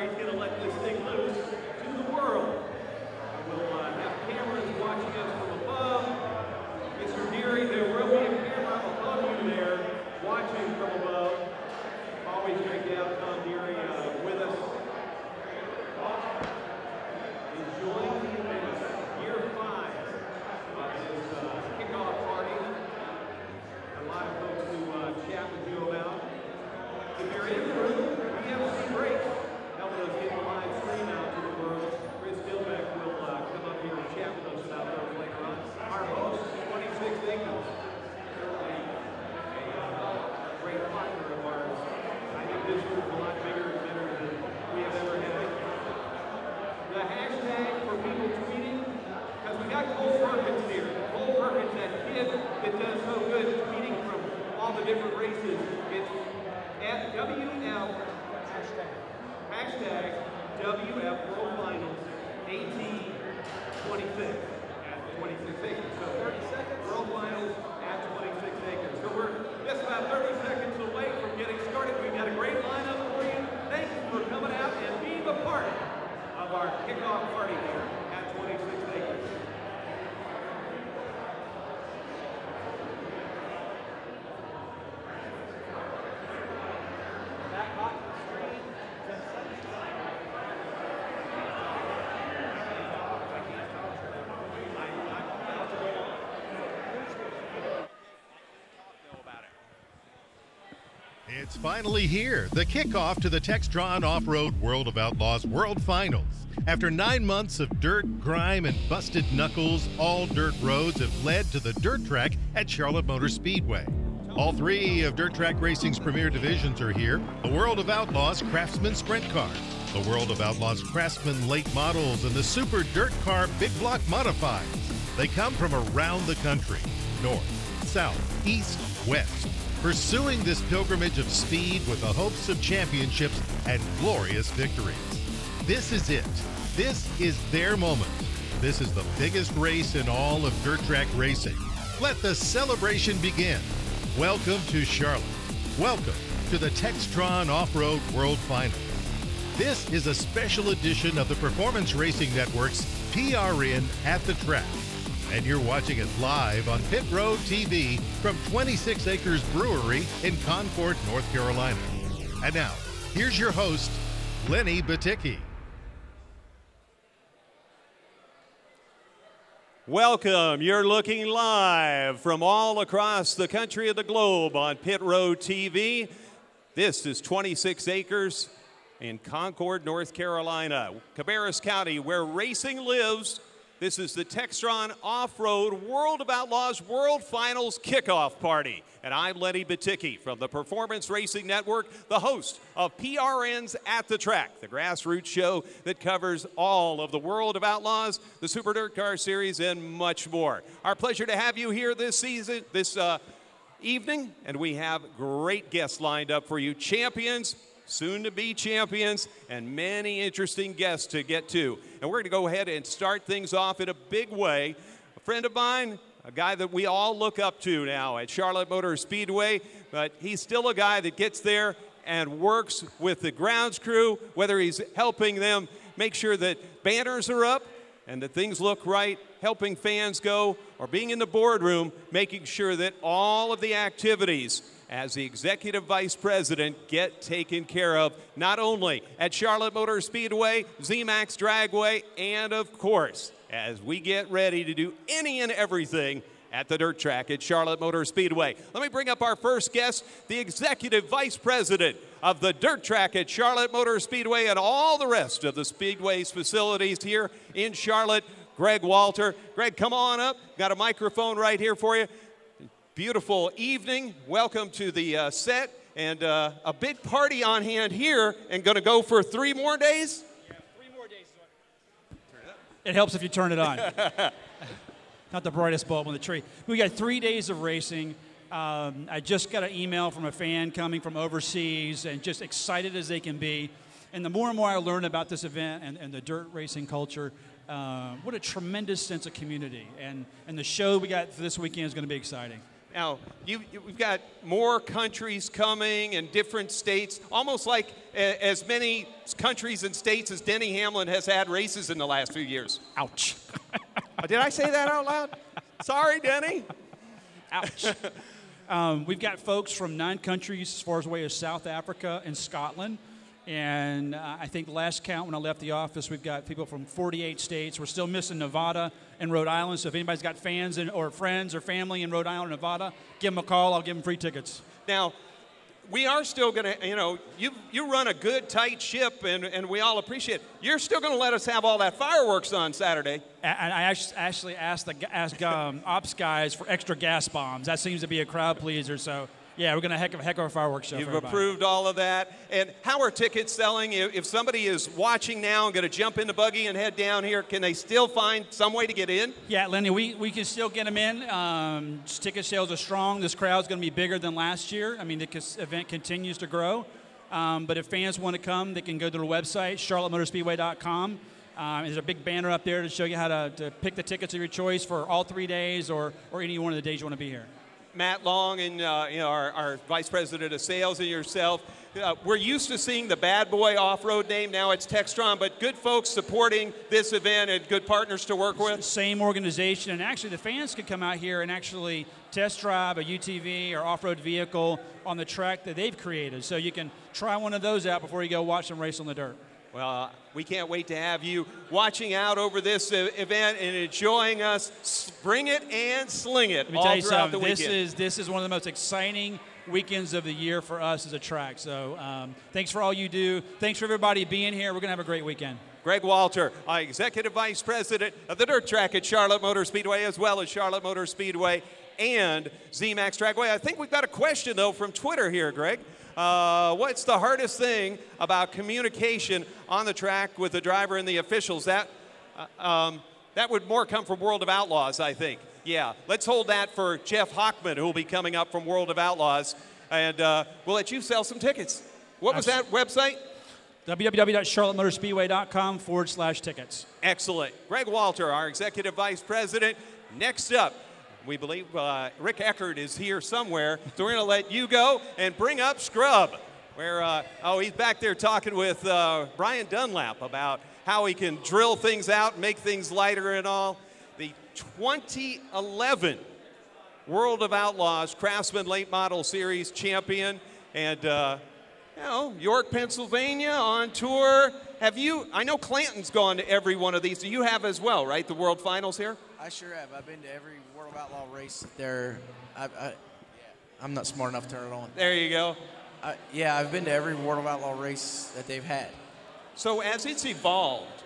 Party's going to let this thing loose to the world. We'll have cameras watching us from above. Mr. Deary, there will be a camera above you there watching from above. Always great to have Tom Deary with us. Enjoying the event, year 5 of this kickoff party. A lot of folks to chat with you about. If you're in the room, PFC break. Helping us get the live stream out to the world. Chris Dilbeck will come up here and chat with us about those later on. Our host, 26 Acres. Certainly a great partner of ours. I think this group is a lot bigger and better than we have ever had. The hashtag for people tweeting, because we got Cole Perkins here. Cole Perkins, that kid that does so good tweeting from all the different races. It's at WF, hashtag WF World Finals AT 26 at 26 acres. So 30 seconds, World Finals at 26 acres. So we're just about 30 seconds away from getting started. We've got a great lineup for you. Thank you for coming out and being a part of our kickoff party here at 26 acres. It's finally here, the kickoff to the Textron Off-Road World of Outlaws World Finals. After 9 months of dirt, grime, and busted knuckles, all dirt roads have led to the dirt track at Charlotte Motor Speedway. All 3 of dirt track racing's premier divisions are here: the World of Outlaws Craftsman Sprint Car, the World of Outlaws Craftsman Late Models, and the Super DirtCar Big Block Modifieds. They come from around the country, north, south, east, west, pursuing this pilgrimage of speed with the hopes of championships and glorious victories. This is it. This is their moment. This is the biggest race in all of dirt track racing. Let the celebration begin. Welcome to Charlotte. Welcome to the Textron Off-Road World Finals. This is a special edition of the Performance Racing Network's PRN at the Track. And you're watching it live on Pit Road TV from 26 Acres Brewery in Concord, North Carolina. And now, here's your host, Lenny Baticki. Welcome. You're looking live from all across the country and the globe on Pit Road TV. This is 26 Acres in Concord, North Carolina, Cabarrus County, where racing lives. This is the Textron Off-Road World of Outlaws World Finals Kickoff Party. And I'm Lenny Baticki from the Performance Racing Network, the host of PRN's At the Track, the grassroots show that covers all of the World of Outlaws, the Super DirtCar Series, and much more. Our pleasure to have you here this season, this evening, and we have great guests lined up for you. Champions, soon-to-be champions, and many interesting guests to get to. And we're going to go ahead and start things off in a big way. A friend of mine, a guy that we all look up to now at Charlotte Motor Speedway, but he's still a guy that gets there and works with the grounds crew, whether he's helping them make sure that banners are up and that things look right, helping fans go, or being in the boardroom, making sure that all of the activities as the Executive Vice President get taken care of, not only at Charlotte Motor Speedway, ZMAX Dragway, and of course, as we get ready to do any and everything at the dirt track at Charlotte Motor Speedway. Let me bring up our first guest, the Executive Vice President of the dirt track at Charlotte Motor Speedway and all the rest of the Speedway's facilities here in Charlotte, Greg Walter. Greg, come on up. Got a microphone right here for you. Beautiful evening. Welcome to the set, and a big party on hand here, and going to go for 3 more days? Yeah, 3 more days. It helps if you turn it on. Not the brightest bulb on the tree. We got 3 days of racing. I just got an email from a fan coming from overseas and just excited as they can be. And the more and more I learn about this event and the dirt racing culture, what a tremendous sense of community. And the show we got for this weekend is going to be exciting. Now, we've got more countries coming and different states, almost like as many countries and states as Denny Hamlin has had races in the last few years. Ouch. Did I say that out loud? Sorry, Denny. Ouch. We've got folks from 9 countries as far away as South Africa and Scotland. And I think last count when I left the office, we've got people from 48 states. We're still missing Nevada and Rhode Island. So if anybody's got fans or friends or family in Rhode Island or Nevada, give them a call. I'll give them free tickets. Now, we are still going to, you run a good, tight ship, and we all appreciate it. You're still going to let us have all that fireworks on Saturday. And I actually asked ops guys for extra gas bombs. That seems to be a crowd pleaser. So, yeah, we're going to heck of a fireworks show. You've approved all of that. And how are tickets selling? If somebody is watching now and going to jump in the buggy and head down here, can they still find some way to get in? Yeah, Lenny, we can still get them in. Ticket sales are strong. This crowd's going to be bigger than last year. I mean, the event continues to grow. But if fans want to come, they can go to the website, charlottemotorspeedway.com. There's a big banner up there to show you how to pick the tickets of your choice for all 3 days or any one of the days you want to be here. Matt Long and our Vice President of Sales and yourself, we're used to seeing the bad boy off-road name. Now it's Textron, but good folks supporting this event and good partners to work with. Same organization, and actually the fans could come out here and actually test drive a UTV or off-road vehicle on the track that they've created. So you can try one of those out before you go watch them race on the dirt. Well, we can't wait to have you watching out over this event and enjoying us. Bring it and sling it all throughout the weekend. This is one of the most exciting weekends of the year for us as a track. So thanks for all you do. Thanks for everybody being here. We're going to have a great weekend. Greg Walter, Executive Vice President of the Dirt Track at Charlotte Motor Speedway, as well as Charlotte Motor Speedway and ZMAX Trackway. I think we've got a question, though, from Twitter here, Greg. What's the hardest thing about communication on the track with the driver and the officials? That would more come from World of Outlaws, I think. Yeah, let's hold that for Jeff Hockman, who will be coming up from World of Outlaws. And we'll let you sell some tickets. What was that website? www.charlottemotorspeedway.com/tickets. Excellent. Greg Walter, our Executive Vice President. Next up, we believe Rick Eckert is here somewhere, so we're going to let you go and bring up Scrub, where, he's back there talking with Brian Dunlap about how he can drill things out and make things lighter and all. The 2011 World of Outlaws Craftsman Late Model Series champion, and, York, Pennsylvania on tour. I know Clanton's gone to every one of these. Do you have as well, right, the World Finals here? I sure have. I've been to every World of Outlaw race there. I'm not smart enough to turn it on. There you go. I've been to every World of Outlaw race that they've had. So as it's evolved,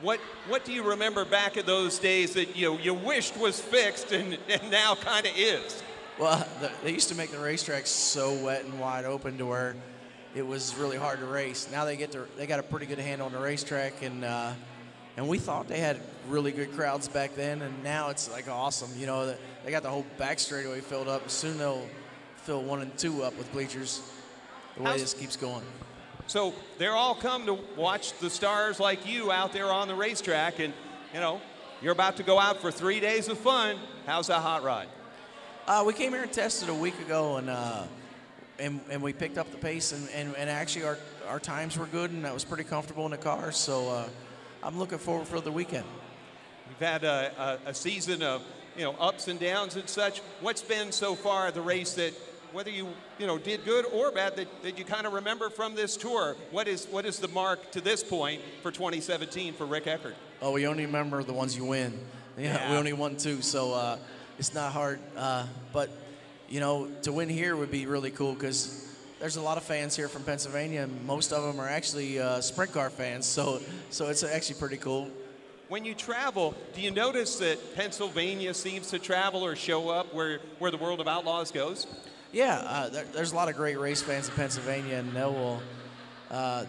what do you remember back in those days that you wished was fixed and now kind of is? Well, they used to make the racetracks so wet and wide open to where it was really hard to race. Now they got a pretty good handle on the racetrack, and we thought they had really good crowds back then, and now it's like awesome. They got the whole back straightaway filled up. Soon they'll fill 1 and 2 up with bleachers. The way this keeps going. So they're all come to watch the stars like you out there on the racetrack, and you're about to go out for 3 days of fun. How's that hot rod? We came here and tested a week ago, and we picked up the pace, and actually our times were good, and I was pretty comfortable in the car. So I'm looking forward for the weekend. We've had a season of ups and downs and such. What's been so far the race that, whether you did good or bad, that you kind of remember from this tour? What is the mark to this point for 2017 for Rick Eckert? Oh, we only remember the ones you win. Yeah. We only won 2, so it's not hard. But to win here would be really cool because there's a lot of fans here from Pennsylvania, and most of them are actually sprint car fans. So it's actually pretty cool. When you travel, do you notice that Pennsylvania seems to travel or show up where the World of Outlaws goes? Yeah, there's a lot of great race fans in Pennsylvania, and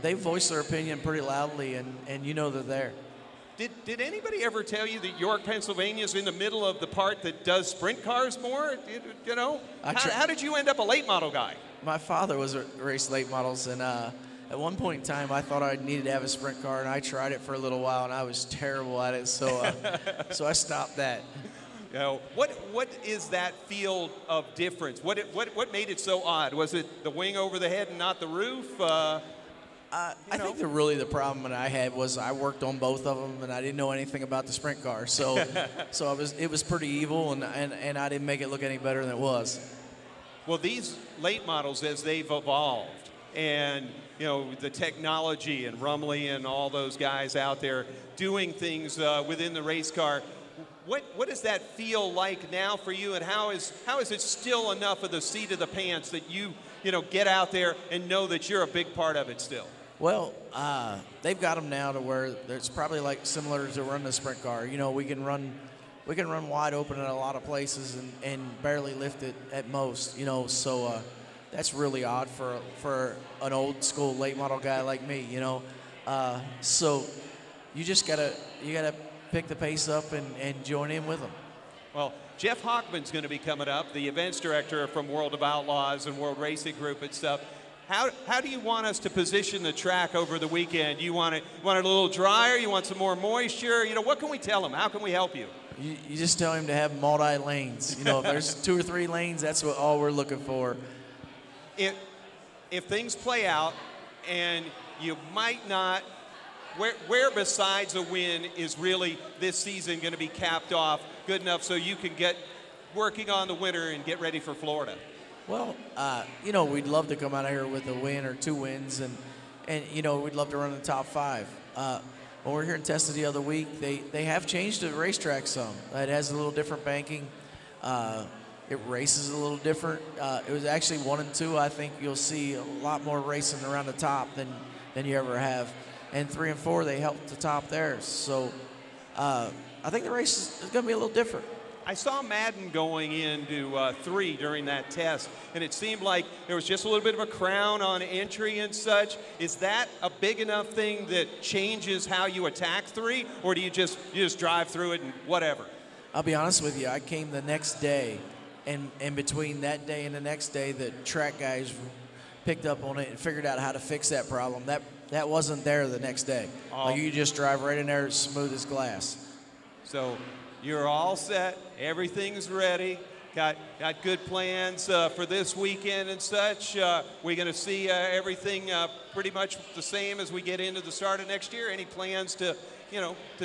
they voice their opinion pretty loudly, and they're there. Did anybody ever tell you that York, Pennsylvania is in the middle of the part that does sprint cars more? How did you end up a late model guy? My father was a race late models, and at one point in time, I thought I needed to have a sprint car, and I tried it for a little while, and I was terrible at it, so I stopped that. You know, what is that feel of difference? What made it so odd? Was it the wing over the head and not the roof? I think the problem that I had was I worked on both of them and I didn't know anything about the sprint car, so it was pretty evil and I didn't make it look any better than it was. Well, these late models, as they've evolved, and you know the technology and Rumley and all those guys out there doing things within the race car. What does that feel like now for you, and how is it still enough of the seat of the pants that you get out there and know that you're a big part of it still? Well, they've got them now to where it's probably like similar to running a sprint car. You know, we can run wide open in a lot of places and barely lift it at most. You know, so that's really odd for an old school late model guy like me. You know, so you just gotta pick the pace up and join in with them. Well, Jeff Hockman's going to be coming up, the events director from World of Outlaws and World Racing Group and stuff. How do you want us to position the track over the weekend? You want it a little drier? You want some more moisture? You know, what can we tell him? How can we help you? You just tell him to have multi-lanes. You know, if there's 2 or 3 lanes, that's all we're looking for. If things play out and you might not, where besides a win is really this season going to be capped off good enough so you can get working on the winter and get ready for Florida? Well, you know, we'd love to come out of here with a win or 2 wins, and you know, we'd love to run the top 5. When we were here in Testa the other week, they have changed the racetrack some. It has a little different banking. It races a little different. It was actually 1 and 2. I think you'll see a lot more racing around the top than you ever have. And 3 and 4, they helped the top there. So I think the race is going to be a little different. I saw Madden going into 3 during that test, and it seemed like there was just a little bit of a crown on entry and such. Is that a big enough thing that changes how you attack 3, or do you just drive through it and whatever? I'll be honest with you. I came the next day, and between that day and the next day, the track guys picked up on it and figured out how to fix that problem. That wasn't there the next day. Oh. Like you just drive right in there as smooth as glass. So you're all set. Everything's ready. Got good plans for this weekend and such. We're going to see everything pretty much the same as we get into the start of next year. Any plans to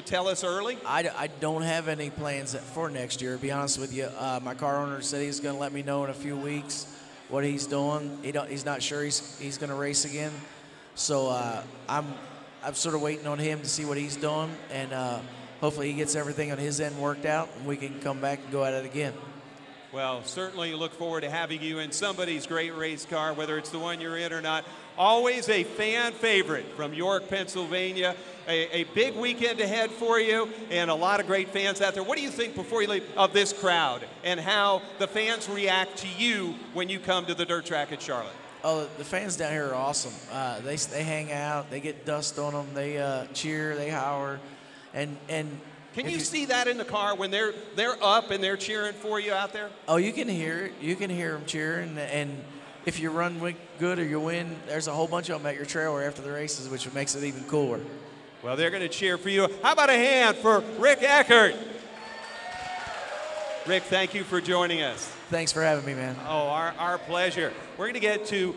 tell us early? I don't have any plans for next year, to be honest with you. My car owner said he's going to let me know in a few weeks what he's doing. He's not sure he's going to race again. So I'm sort of waiting on him to see what he's doing, and hopefully he gets everything on his end worked out, and we can come back and go at it again. Well, certainly look forward to having you in somebody's great race car, whether it's the one you're in or not. Always a fan favorite from York, Pennsylvania. A big weekend ahead for you, and a lot of great fans out there. What do you think, before you leave, of this crowd and how the fans react to you when you come to the dirt track at Charlotte? Oh, the fans down here are awesome. They hang out, they get dust on them, they cheer, they holler, and can you see that in the car when they're up and they're cheering for you out there? Oh, you can hear it. You can hear them cheering, and if you run good or you win, there's a whole bunch of them at your trailer after the races, which makes it even cooler. Well, they're going to cheer for you. How about a hand for Rick Eckert? Rick, thank you for joining us. Thanks for having me, man. Oh, our pleasure. We're going to get to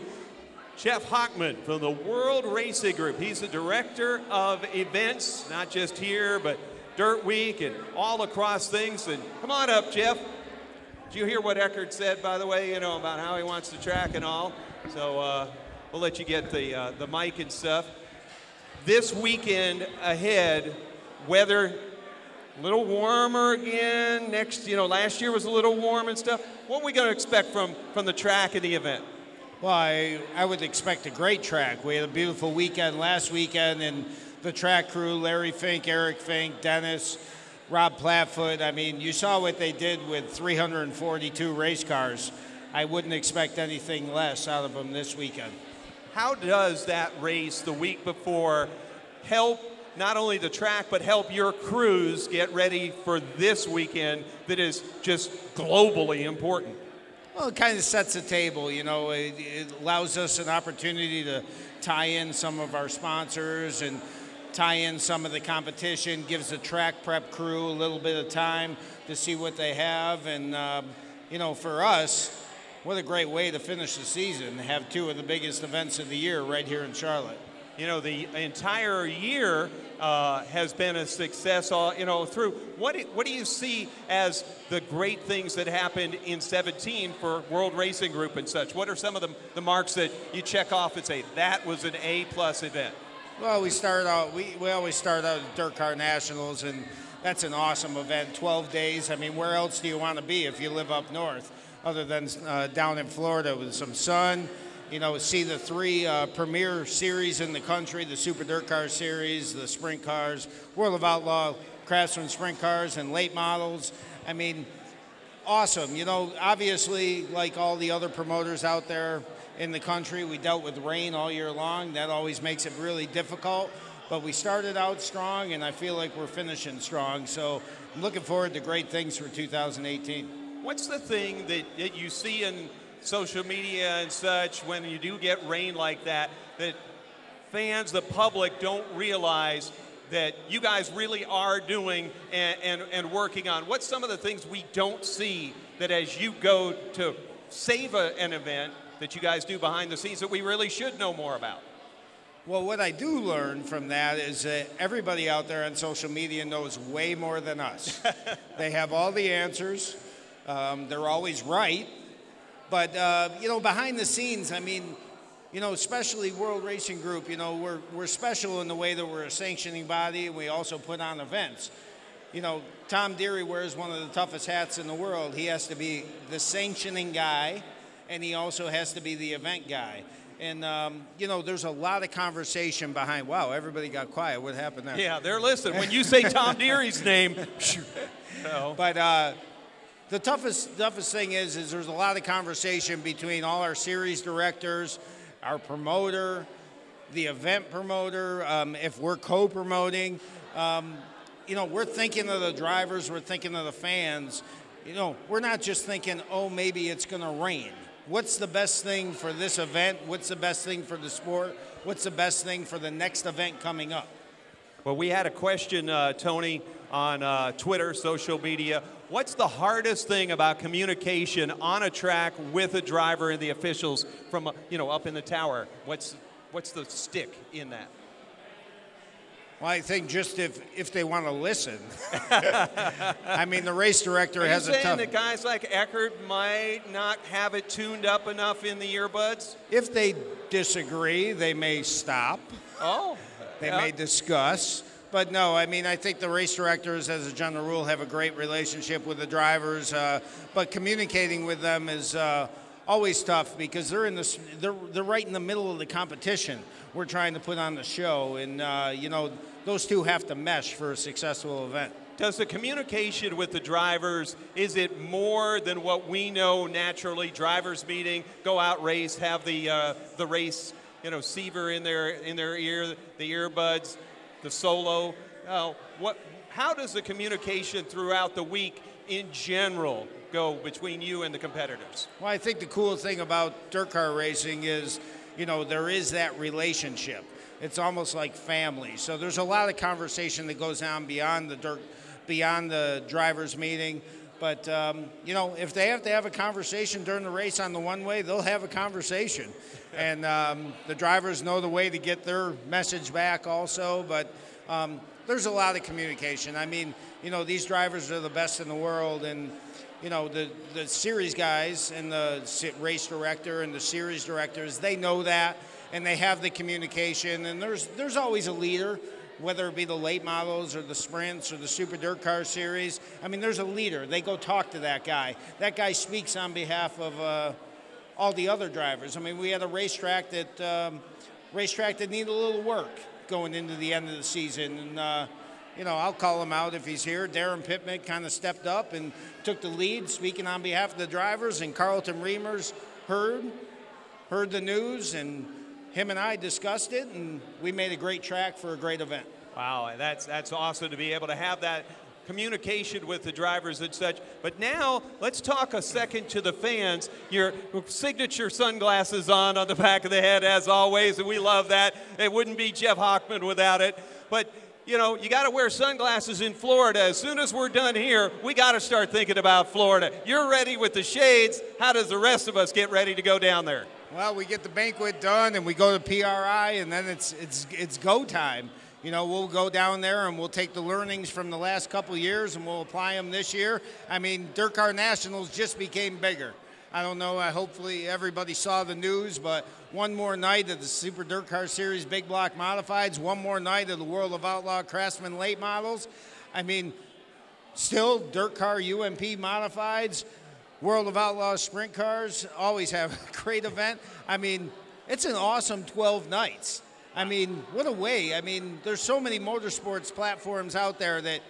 Jeff Hockman from the World Racing Group. He's the director of events, not just here, but Dirt Week and all across things. And come on up, Jeff. Did you hear what Eckert said, by the way, about how he wants to track and all? So we'll let you get the mic and stuff. This weekend ahead, weather a little warmer again. Last year was a little warm and stuff. What are we going to expect from the track and the event? Well, I would expect a great track. We had a beautiful weekend last weekend, and the track crew, Larry Fink, Eric Fink, Dennis, Rob Platfoot, I mean, you saw what they did with 342 race cars. I wouldn't expect anything less out of them this weekend. How does that race the week before help not only the track, but help your crews get ready for this weekend that is just globally important? Well, it kind of sets the table, it allows us an opportunity to tie in some of our sponsors and tie in some of the competition, gives the track prep crew a little bit of time to see what they have. And, you know, for us, what a great way to finish the season, to have two of the biggest events of the year right here in Charlotte. You know, the entire year has been a success, you know, through. What do you see as the great things that happened in 17 for World Racing Group and such? What are some of the marks that you check off and say, that was an A-plus event? Well, we always start out at DirtCar Nationals, and that's an awesome event, 12 days. I mean, where else do you want to be if you live up north, other than down in Florida with some sun? You know, see the three premier series in the country, the Super DirtCar Series, the Sprint Cars, World of Outlaw, Craftsman Sprint Cars, and late models. I mean, awesome. You know, obviously, like all the other promoters out there in the country, we dealt with rain all year long. That always makes it really difficult. But we started out strong, and I feel like we're finishing strong. So I'm looking forward to great things for 2018. What's the thing that you see in social media and such when you do get rain like that fans, the public, don't realize that you guys really are doing and working on? What's some of the things we don't see that as you go to save an event that you guys do behind the scenes that we really should know more about? Well, what I do learn from that is that everybody out there on social media knows way more than us. They have all the answers. They're always right. But, you know, behind the scenes, I mean, you know, especially World Racing Group, you know, we're special in the way that we're a sanctioning body, and we also put on events. You know, Tom Deary wears one of the toughest hats in the world. He has to be the sanctioning guy, and he also has to be the event guy. And, you know, there's a lot of conversation behind, wow, everybody got quiet. What happened there? Yeah, they're listening. When you say Tom Deary's name, no. But the toughest thing is there's a lot of conversation between all our series directors, our promoter, the event promoter, if we're co-promoting. You know, we're thinking of the drivers, we're thinking of the fans. You know, we're not just thinking, oh, maybe it's going to rain. What's the best thing for this event? What's the best thing for the sport? What's the best thing for the next event coming up? Well, we had a question, Tony, on Twitter, social media. What's the hardest thing about communication on a track with a driver and the officials from, you know, up in the tower? What's the stick in that? Well, I think just if they want to listen. I mean, the race director has a tough... Are you saying that guys like Eckert might not have it tuned up enough in the earbuds? If they disagree, they may stop. Oh. They may discuss. But no, I mean, I think the race directors, as a general rule, have a great relationship with the drivers. But communicating with them is always tough because they're right in the middle of the competition. We're trying to put on the show, and you know, those two have to mesh for a successful event. Does the communication with the drivers, is it more than what we know naturally? Drivers meeting, go out race, have the race, you know, receiver in their ear, the earbuds, the solo. How does the communication throughout the week in general go between you and the competitors? Well, I think the cool thing about DirtCar racing is, you know, there is that relationship. It's almost like family. So there's a lot of conversation that goes on beyond the drivers meeting. But, you know, if they have to have a conversation during the race on the one-way, they'll have a conversation. And the drivers know the way to get their message back also. But there's a lot of communication. I mean, you know, these drivers are the best in the world. And, you know, the series guys and the race director and the series directors, they know that. And they have the communication. And there's always a leader, whether it be the late models or the sprints or the Super DirtCar series. I mean, there's a leader. They go talk to that guy. That guy speaks on behalf of all the other drivers. I mean, we had a racetrack that needed a little work going into the end of the season. And, you know, I'll call him out if he's here. Darren Pittman kind of stepped up and took the lead, speaking on behalf of the drivers. And Carlton Reimers heard the news, and him and I discussed it, and we made a great track for a great event. Wow, that's awesome to be able to have that communication with the drivers and such. But now, let's talk a second to the fans. Your signature sunglasses on the back of the head, as always, and we love that. It wouldn't be Jeff Hockman without it. But, you know, you got to wear sunglasses in Florida. As soon as we're done here, we got to start thinking about Florida. You're ready with the shades. How does the rest of us get ready to go down there? Well, we get the banquet done, and we go to PRI, and then it's go time. You know, we'll go down there, and we'll take the learnings from the last couple of years, and we'll apply them this year. I mean, DirtCar Nationals just became bigger. I don't know, hopefully everybody saw the news, but one more night of the Super DirtCar Series Big Block Modifieds, one more night of the World of Outlaw Craftsman Late Models. I mean, still DirtCar UMP Modifieds, World of Outlaws Sprint Cars, always have a great event. I mean, it's an awesome 12 nights. I mean, what a way. I mean, there's so many motorsports platforms out there that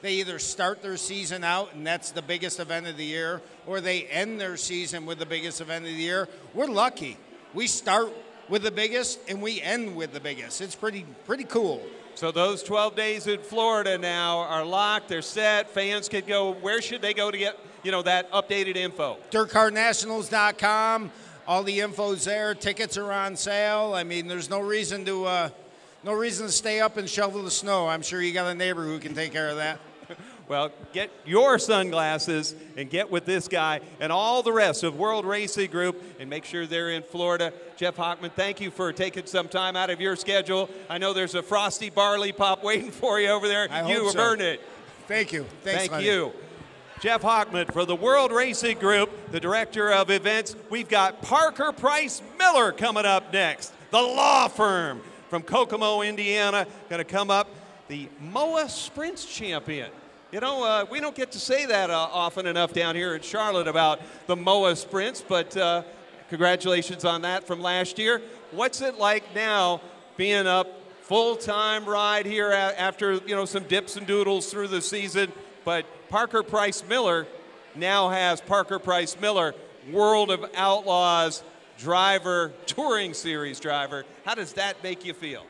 they either start their season out, and that's the biggest event of the year, or they end their season with the biggest event of the year. We're lucky. We start with the biggest, and we end with the biggest. It's pretty cool. So those 12 days in Florida now are locked. They're set. Fans can go. Where should they go to get, you know, that updated info? DirtCarNationals.com. All the info's there. Tickets are on sale. I mean, there's no reason to stay up and shovel the snow. I'm sure you got a neighbor who can take care of that. Well, get your sunglasses and get with this guy and all the rest of World Racing Group and make sure they're in Florida. Jeff Hockman, thank you for taking some time out of your schedule. I know there's a frosty barley pop waiting for you over there. You have earned it. Thank you. Thanks, Thank you. Jeff Hockman for the World Racing Group, the Director of Events. We've got Parker Price Miller coming up next, the law firm from Kokomo, Indiana, going to come up, the MOA Sprints champion. You know, we don't get to say that often enough down here in Charlotte about the MOA Sprints, but congratulations on that from last year. What's it like now being up full-time ride here after, you know, some dips and doodles through the season? But Parker Price Miller now has Parker Price Miller, World of Outlaws driver, Touring Series driver. How does that make you feel?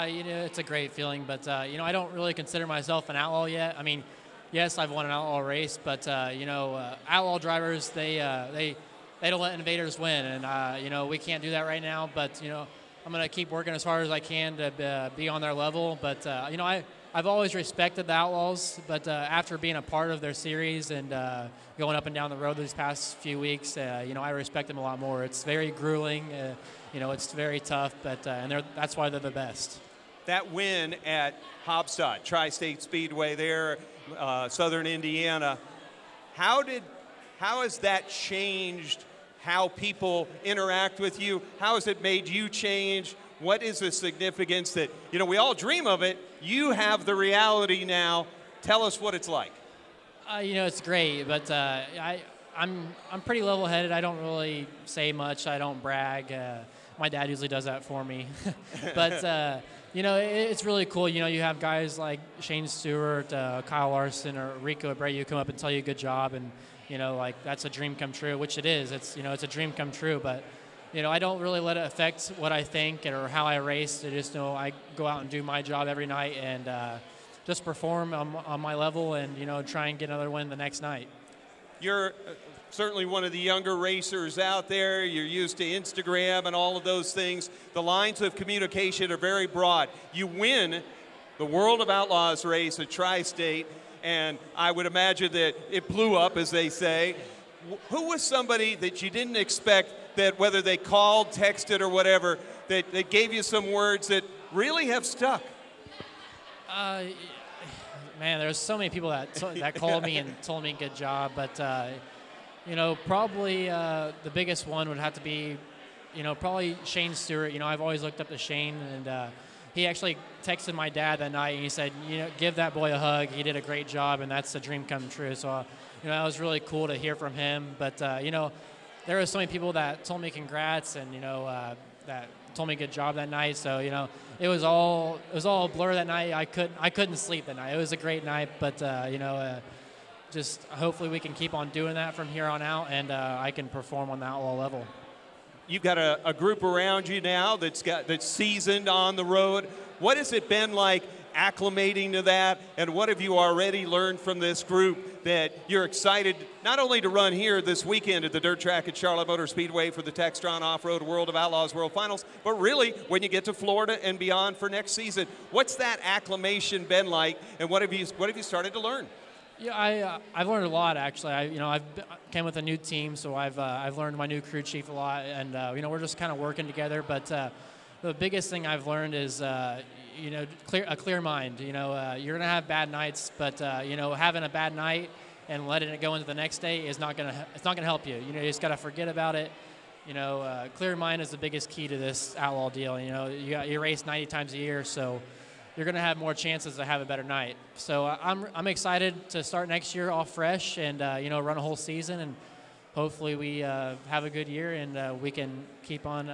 You know, it's a great feeling, but, you know, I don't really consider myself an outlaw yet. I mean, yes, I've won an outlaw race, but, you know, outlaw drivers, they don't let invaders win, and, you know, we can't do that right now, but, you know, I'm going to keep working as hard as I can to be on their level, but, you know, I've always respected the Outlaws, but after being a part of their series and going up and down the road these past few weeks, you know, I respect them a lot more. It's very grueling, you know, it's very tough, but and that's why they're the best. That win at Hobstadt, Tri-State Speedway there, Southern Indiana, how has that changed how people interact with you? How has it made you change? What is the significance that, you know, we all dream of it. You have the reality now. Tell us what it's like. You know, it's great, but I'm pretty level-headed. I don't really say much. I don't brag. My dad usually does that for me. But, you know, it's really cool. You know, you have guys like Shane Stewart, Kyle Larson, or Rico Abreu come up and tell you good job, and, you know, like, that's a dream come true, which it is. It's, you know, it's a dream come true, but, you know, I don't really let it affect what I think or how I race. I just know I go out and do my job every night and just perform on my level and, you know, try and get another win the next night. You're certainly one of the younger racers out there. You're used to Instagram and all of those things. The lines of communication are very broad. You win the World of Outlaws race at Tri-State, and I would imagine that it blew up, as they say. Who was somebody that you didn't expect that, whether they called, texted, or whatever, that gave you some words that really have stuck? Man, there's so many people that called me and told me good job, but you know, probably the biggest one would have to be, you know, probably Shane Stewart. You know, I've always looked up to Shane, and he actually texted my dad that night, and he said, you know, give that boy a hug. He did a great job, and that's a dream come true. So, you know, that was really cool to hear from him. But, you know, there were so many people that told me congrats and, you know, that told me good job that night. So, you know, it was all a blur that night. I couldn't sleep that night. It was a great night, but, you know, just hopefully we can keep on doing that from here on out, and I can perform on the outlaw level. You've got a group around you now that's seasoned on the road. What has it been like acclimating to that? And what have you already learned from this group that you're excited not only to run here this weekend at the dirt track at Charlotte Motor Speedway for the Textron Off-Road World of Outlaws World Finals, but really when you get to Florida and beyond for next season? What's that acclimation been like, and what have you started to learn? Yeah, I've learned a lot actually. I've came with a new team, so I've learned my new crew chief a lot, and we're just kind of working together. But the biggest thing I've learned is a clear mind. You're gonna have bad nights, but having a bad night and letting it go into the next day is not gonna help you. You just gotta forget about it. Clear mind is the biggest key to this outlaw deal. You race 90 times a year, so you're going to have more chances to have a better night. So I'm excited to start next year off fresh and run a whole season, and hopefully we have a good year and we can keep on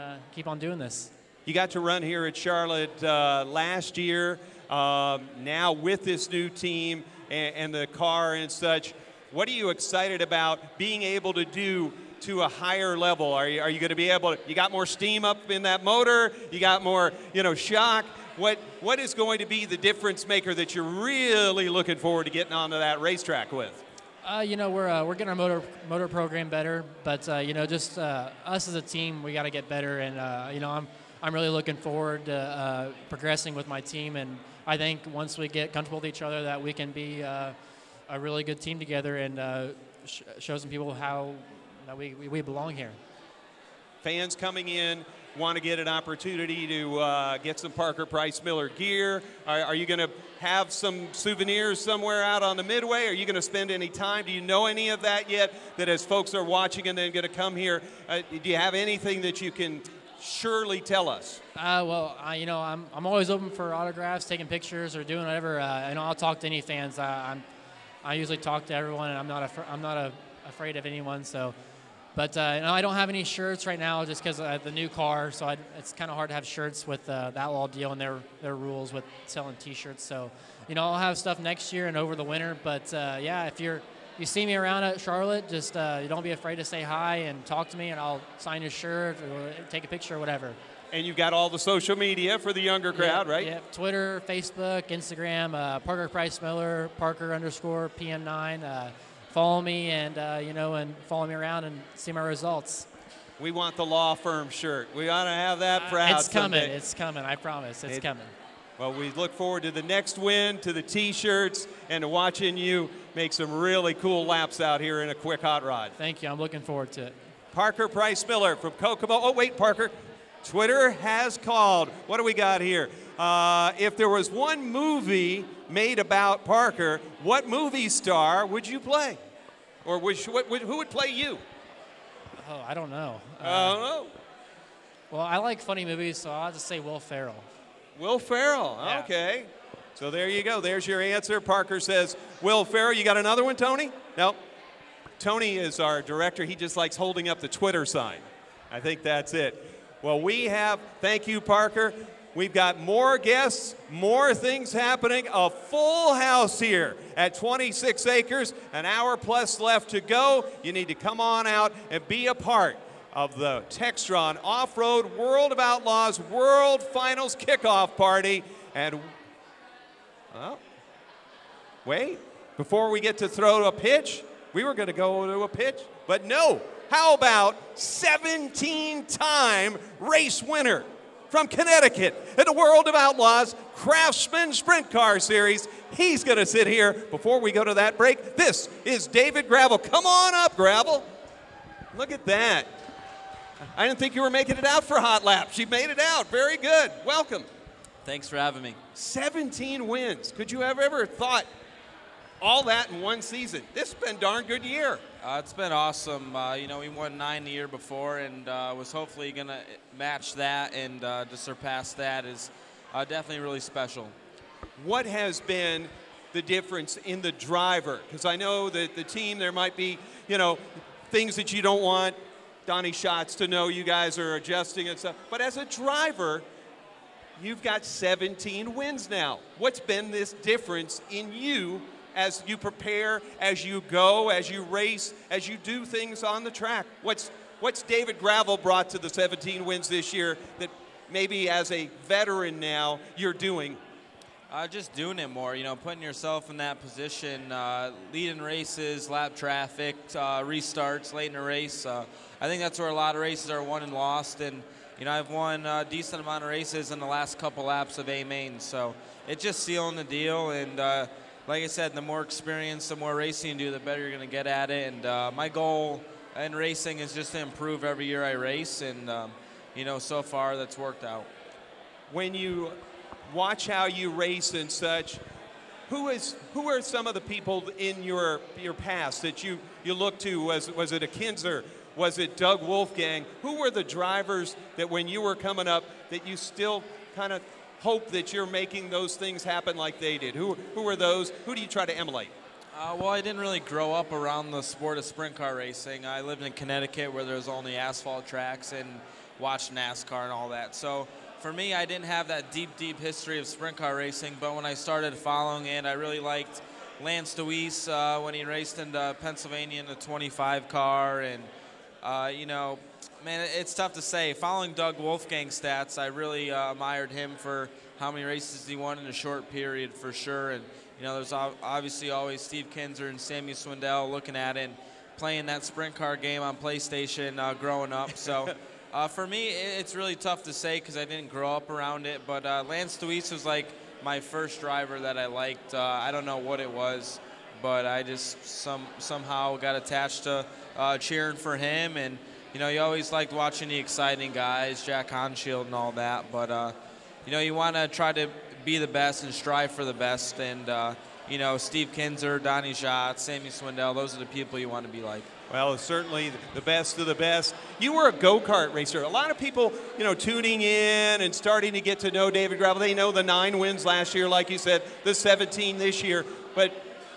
doing this. You got to run here at Charlotte last year. Now with this new team and the car and such, what are you excited about being able to do to a higher level? Are you going to be able to? You got more steam up in that motor. You got more shock. What is going to be the difference maker that you're really looking forward to getting onto that racetrack with? We're getting our motor program better, but just us as a team, we got to get better, and I'm really looking forward to progressing with my team, and I think once we get comfortable with each other, that we can be a really good team together and show some people how we belong here. Fans coming in want to get an opportunity to get some Parker Price Miller gear. Are you going to have some souvenirs somewhere out on the Midway? Are you going to spend any time? Do you know any of that yet, that as folks are watching and then going to come here, do you have anything that you can surely tell us? I'm always open for autographs, taking pictures, or doing whatever. I'll talk to any fans. I usually talk to everyone, and I'm not afraid of anyone. So. But I don't have any shirts right now just because of the new car, so it's kind of hard to have shirts with the Outlaw deal and their rules with selling T-shirts. So, I'll have stuff next year and over the winter. But if you see me around at Charlotte, just don't be afraid to say hi and talk to me, and I'll sign your shirt or take a picture or whatever. And you've got all the social media for the younger crowd, right? Yeah, Twitter, Facebook, Instagram, Parker Price Miller, Parker_PM9. Follow me and and follow me around and see my results. We want the law firm shirt. We ought to have that proud. It's coming. Someday. It's coming. I promise. It's coming. Well, we look forward to the next win, to the T-shirts, and to watching you make some really cool laps out here in a quick hot rod. Thank you. I'm looking forward to it. Parker Price Miller from Kokomo. Oh, wait, Parker. Twitter has called. What do we got here? If there was one movie made about Parker, what movie star would you play? Or who would play you? Oh, I don't know. I don't know. Well, I like funny movies, so I'll just say Will Ferrell. Will Ferrell, yeah. Okay. So there you go. There's your answer. Parker says Will Ferrell. You got another one, Tony? No. Tony is our director. He just likes holding up the Twitter sign. I think that's it. Well, thank you, Parker. We've got more guests, more things happening, a full house here at 26 acres, an hour plus left to go. You need to come on out and be a part of the Textron Off-Road World of Outlaws World Finals Kickoff Party. And, wait, before we get to throw a pitch, we were going to go to a pitch, but no. How about 17-time race winner from Connecticut in the World of Outlaws Craftsman Sprint Car Series? He's going to sit here before we go to that break. This is David Gravel. Come on up, Gravel. Look at that. I didn't think you were making it out for hot laps. You made it out. Very good. Welcome. Thanks for having me. 17 wins. Could you have ever thought all that in one season? This has been a darn good year. It's been awesome. We won 9 the year before, and was hopefully going to match that, and to surpass that is definitely really special. What has been the difference in the driver? Because I know that the team, there might be, things that you don't want Donnie Schatz to know you guys are adjusting and stuff. But as a driver, you've got 17 wins now. What's been this difference in you as you prepare, as you go, as you race, as you do things on the track? What's David Gravel brought to the 17 wins this year that maybe as a veteran now you're doing? Just doing it more, putting yourself in that position, leading races, lap traffic, restarts late in a race. I think that's where a lot of races are won and lost. And, I've won a decent amount of races in the last couple laps of A main. So it's just sealing the deal. And like I said, the more experience, the more racing you do, the better you're going to get at it. And my goal in racing is just to improve every year I race. And, so far that's worked out. When you watch how you race and such, who are some of the people in your past that you look to? Was it a Kinzer? Was it Doug Wolfgang? Who were the drivers that when you were coming up that you still kind of hope that you're making those things happen like they did? Who were those? Who do you try to emulate? Well, I didn't really grow up around the sport of sprint car racing. I lived in Connecticut where there was only asphalt tracks and watched NASCAR and all that. So for me, I didn't have that deep history of sprint car racing, but when I started following it, I really liked Lance Deweese when he raced in Pennsylvania in the 25 car. And, man, it's tough to say. Following Doug Wolfgang's stats, I really admired him for how many races he won in a short period for sure. And, there's obviously always Steve Kinzer and Sammy Swindell looking at it and playing that sprint car game on PlayStation growing up. So for me, it's really tough to say because I didn't grow up around it. But Lance Deweese was like my first driver that I liked. I don't know what it was, but I just somehow got attached to cheering for him. And, you always liked watching the exciting guys, Jack Honshield and all that. But, you want to try to be the best and strive for the best. And, Steve Kinzer, Donnie Schatz, Sammy Swindell, those are the people you want to be like. Well, certainly the best of the best. You were a go-kart racer. A lot of people, tuning in and starting to get to know David Gravel. They know the 9 wins last year, like you said, the 17 this year. But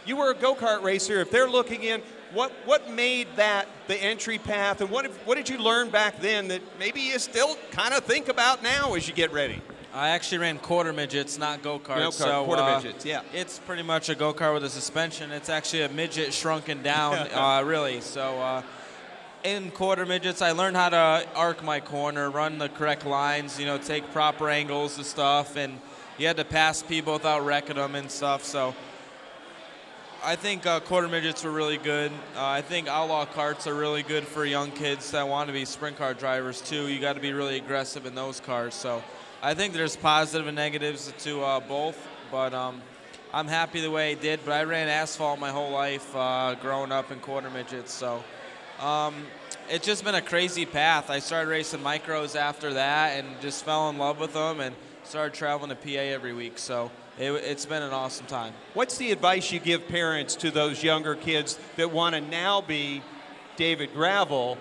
you were a go-kart racer. If they're looking in, what made that the entry path? And what did you learn back then that maybe you still kind of think about now as you get ready? I actually ran quarter midgets, not go-karts. Quarter midgets, yeah. It's pretty much a go-kart with a suspension. It's actually a midget shrunken down, really. So in quarter midgets, I learned how to arc my corner, run the correct lines, take proper angles and stuff. And you had to pass people without wrecking them and stuff. So I think quarter midgets were really good. I think outlaw karts are really good for young kids that want to be sprint car drivers, too. You got to be really aggressive in those cars. So I think there's positive and negatives to both, but I'm happy the way I did. But I ran asphalt my whole life growing up in quarter midgets, so it's just been a crazy path. I started racing micros after that and just fell in love with them and started traveling to PA every week, so it's been an awesome time. What's the advice you give parents to those younger kids that want to now be David Gravel,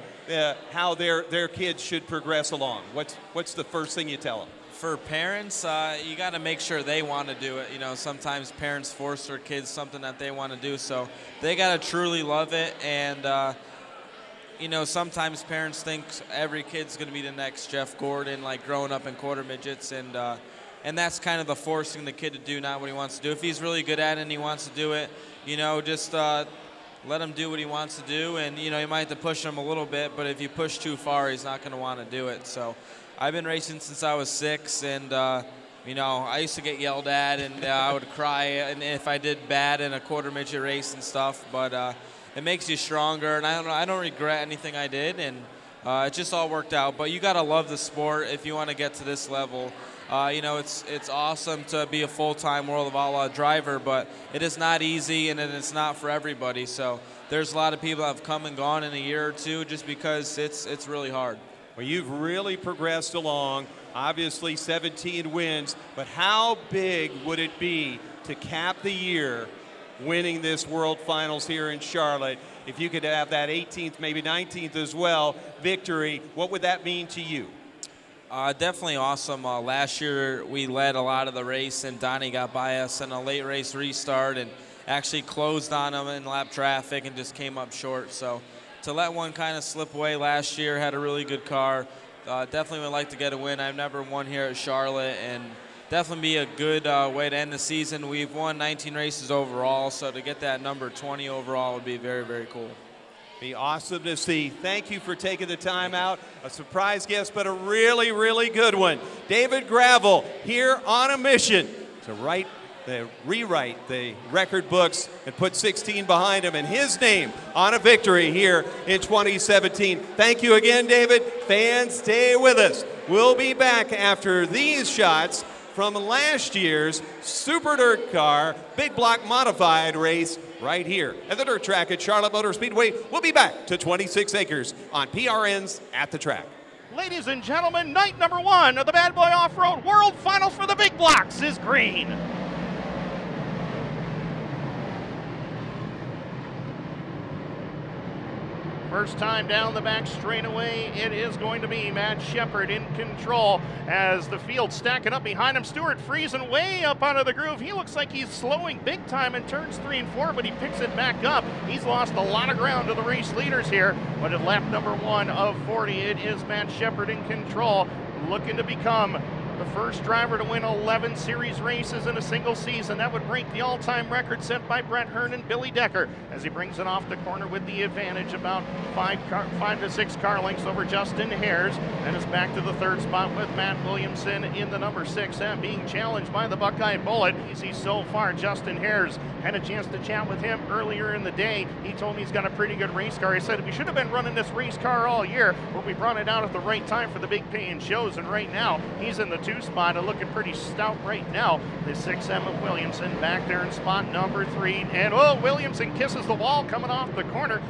how their kids should progress along? What's the first thing you tell them? For parents, you got to make sure they want to do it. Sometimes parents force their kids something that they want to do, so they got to truly love it. And, sometimes parents think every kid's going to be the next Jeff Gordon, like growing up in quarter midgets. And that's kind of the forcing the kid to do not what he wants to do. If he's really good at it and he wants to do it, just let him do what he wants to do. And, you might have to push him a little bit, but if you push too far, he's not going to want to do it. So I've been racing since I was 6, and, I used to get yelled at, and I would cry and if I did bad in a quarter midget race and stuff, but it makes you stronger, and I don't regret anything I did, and it just all worked out. But you got to love the sport if you want to get to this level. It's awesome to be a full-time World of Outlaw driver, but it is not easy, and it's not for everybody. So there's a lot of people that have come and gone in a year or two just because it's really hard. Well, you've really progressed along, obviously 17 wins, but how big would it be to cap the year winning this World Finals here in Charlotte? If you could have that 18th, maybe 19th as well, victory, what would that mean to you? Definitely awesome. Last year we led a lot of the race, and Donnie got by us in a late race restart and actually closed on him in lap traffic and just came up short. So to let one kind of slip away last year, had a really good car. Definitely would like to get a win. I've never won here at Charlotte, and definitely be a good way to end the season. We've won 19 races overall, so to get that number 20 overall would be very, very cool. Be awesome to see. Thank you for taking the time out. A surprise guest, but a really, really good one. David Gravel here on a mission to right they rewrite the record books and put 16 behind him and his name on a victory here in 2017. Thank you again, David. Fans, stay with us. We'll be back after these shots from last year's Super Dirt Car Big Block Modified race right here at the dirt track at Charlotte Motor Speedway. We'll be back to 26 Acres on PRN's At the Track. Ladies and gentlemen, night number 1 of the Bad Boy Off-Road World Finals for the Big Blocks is green. First time down the back straightaway, it is going to be Matt Shepard in control as the field stacking up behind him. Stewart freezing way up out of the groove. He looks like he's slowing big time in turns 3 and 4, but he picks it back up. He's lost a lot of ground to the race leaders here, but at lap number 1 of 40, it is Matt Shepard in control, looking to become the first driver to win 11 series races in a single season. That would break the all-time record set by Brett Hearn and Billy Decker as he brings it off the corner with the advantage, about 5 to 6 car lengths over Justin Hares, and is back to the 3rd spot with Matt Williamson in the number 6 and being challenged by the Buckeye Bullet. Easy so far. Justin Hares, had a chance to chat with him earlier in the day. He told me he's got a pretty good race car. He said we should have been running this race car all year, but we brought it out at the right time for the big paying shows, and right now he's in the 2 spot and looking pretty stout right now. The 6M of Williamson back there in spot number 3, and oh, Williamson kisses the wall coming off the corner.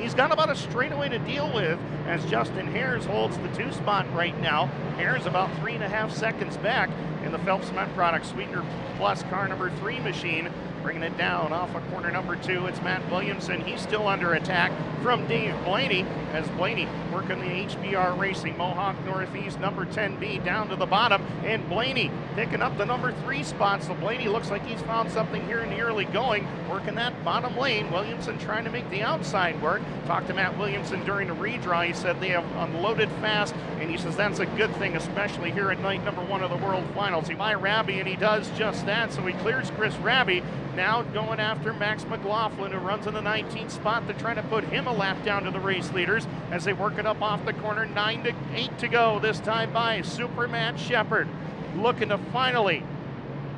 He's got about a straightaway to deal with as Justin Hares holds the 2 spot right now. Hares about 3.5 seconds back in the Phelps Cement Products Sweetener Plus car number 3 machine. Bringing it down off of corner number 2, it's Matt Williamson. He's still under attack from Dave Blaney, as Blaney working the HBR Racing Mohawk Northeast number 10B down to the bottom, and Blaney picking up the number 3 spot. So Blaney looks like he's found something here in the early going, working that bottom lane. Williamson trying to make the outside work. Talked to Matt Williamson during the redraw. He said they have unloaded fast, and he says that's a good thing, especially here at night number 1 of the World Finals. He by Raby, and he does just that. So he clears Chris Raby. Now going after Max McLaughlin, who runs in the 19th spot. They're trying to put him a lap down to the race leaders as they work it up off the corner. 9 to 8 to go, this time by Super Matt Shepard, looking to finally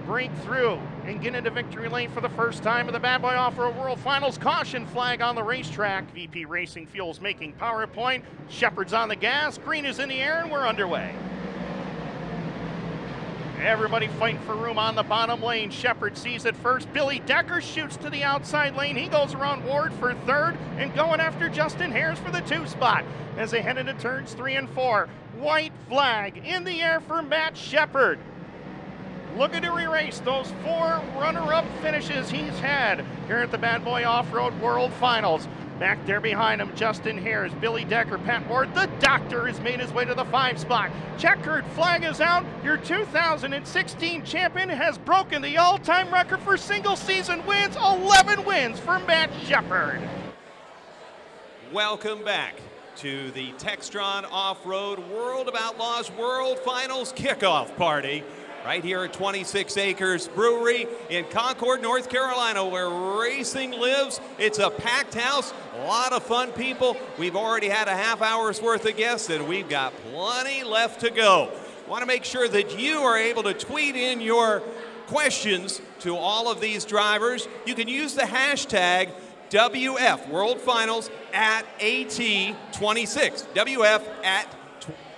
break through and get into victory lane for the first time in the Bad Boy Off-Road World Finals. Caution flag on the racetrack. VP Racing Fuels making PowerPoint. Shepard's on the gas. Green is in the air, and we're underway. Everybody fighting for room on the bottom lane. Shepard sees it first. Billy Decker shoots to the outside lane. He goes around Ward for 3rd and going after Justin Hares for the 2 spot as they head into turns 3 and 4. White flag in the air for Matt Shepard. Looking to erase those 4 runner-up finishes he's had here at the Bad Boy Off-Road World Finals. Back there behind him, Justin Hares, Billy Decker, Pat Ward. The Doctor has made his way to the 5 spot. Checkered flag is out. Your 2016 champion has broken the all-time record for single season wins. 11 wins for Matt Shepard. Welcome back to the Textron Off-Road World of Outlaws World Finals Kickoff Party right here at 26 Acres Brewery in Concord, North Carolina, where racing lives. It's a packed house, a lot of fun people. We've already had a half hour's worth of guests, and we've got plenty left to go. Want to make sure that you are able to tweet in your questions to all of these drivers. You can use the hashtag WF World Finals at AT26. WF at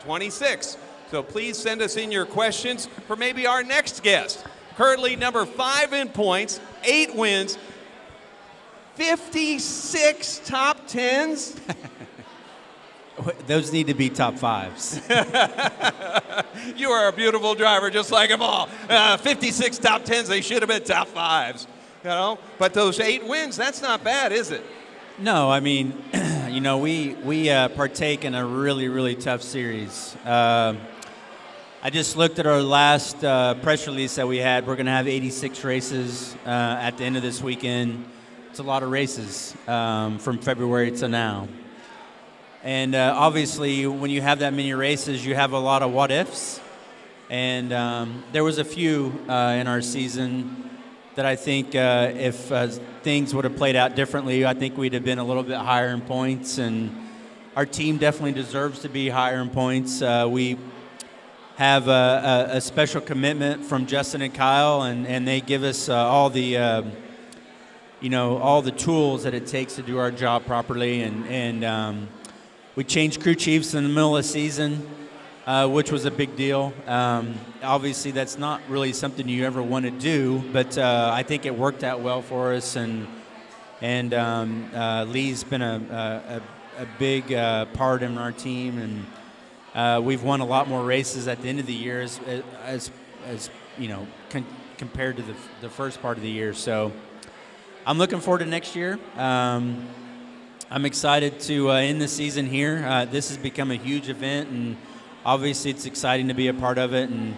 26. So please send us in your questions for maybe our next guest. Currently number 5 in points, 8 wins, 56 top 10s. Those need to be top 5s. You are a beautiful driver, just like them all. 56 top 10s, they should have been top 5s. You know, but those 8 wins, that's not bad, is it? No, I mean, you know, we partake in a really, really tough series. I just looked at our last press release that we had. We're going to have 86 races at the end of this weekend. It's a lot of races from February to now. And obviously, when you have that many races, you have a lot of what-ifs. And there was a few in our season that I think if things would have played out differently, I think we'd have been a little bit higher in points. And our team definitely deserves to be higher in points. We have a special commitment from Justin and Kyle, and they give us all the all the tools that it takes to do our job properly. And we changed crew chiefs in the middle of the season, which was a big deal. Obviously, that's not really something you ever want to do, but I think it worked out well for us. And Lee's been a big part in our team, and we've won a lot more races at the end of the year as compared to the first part of the year. So I'm looking forward to next year. I'm excited to end the season here. This has become a huge event, and obviously it's exciting to be a part of it. And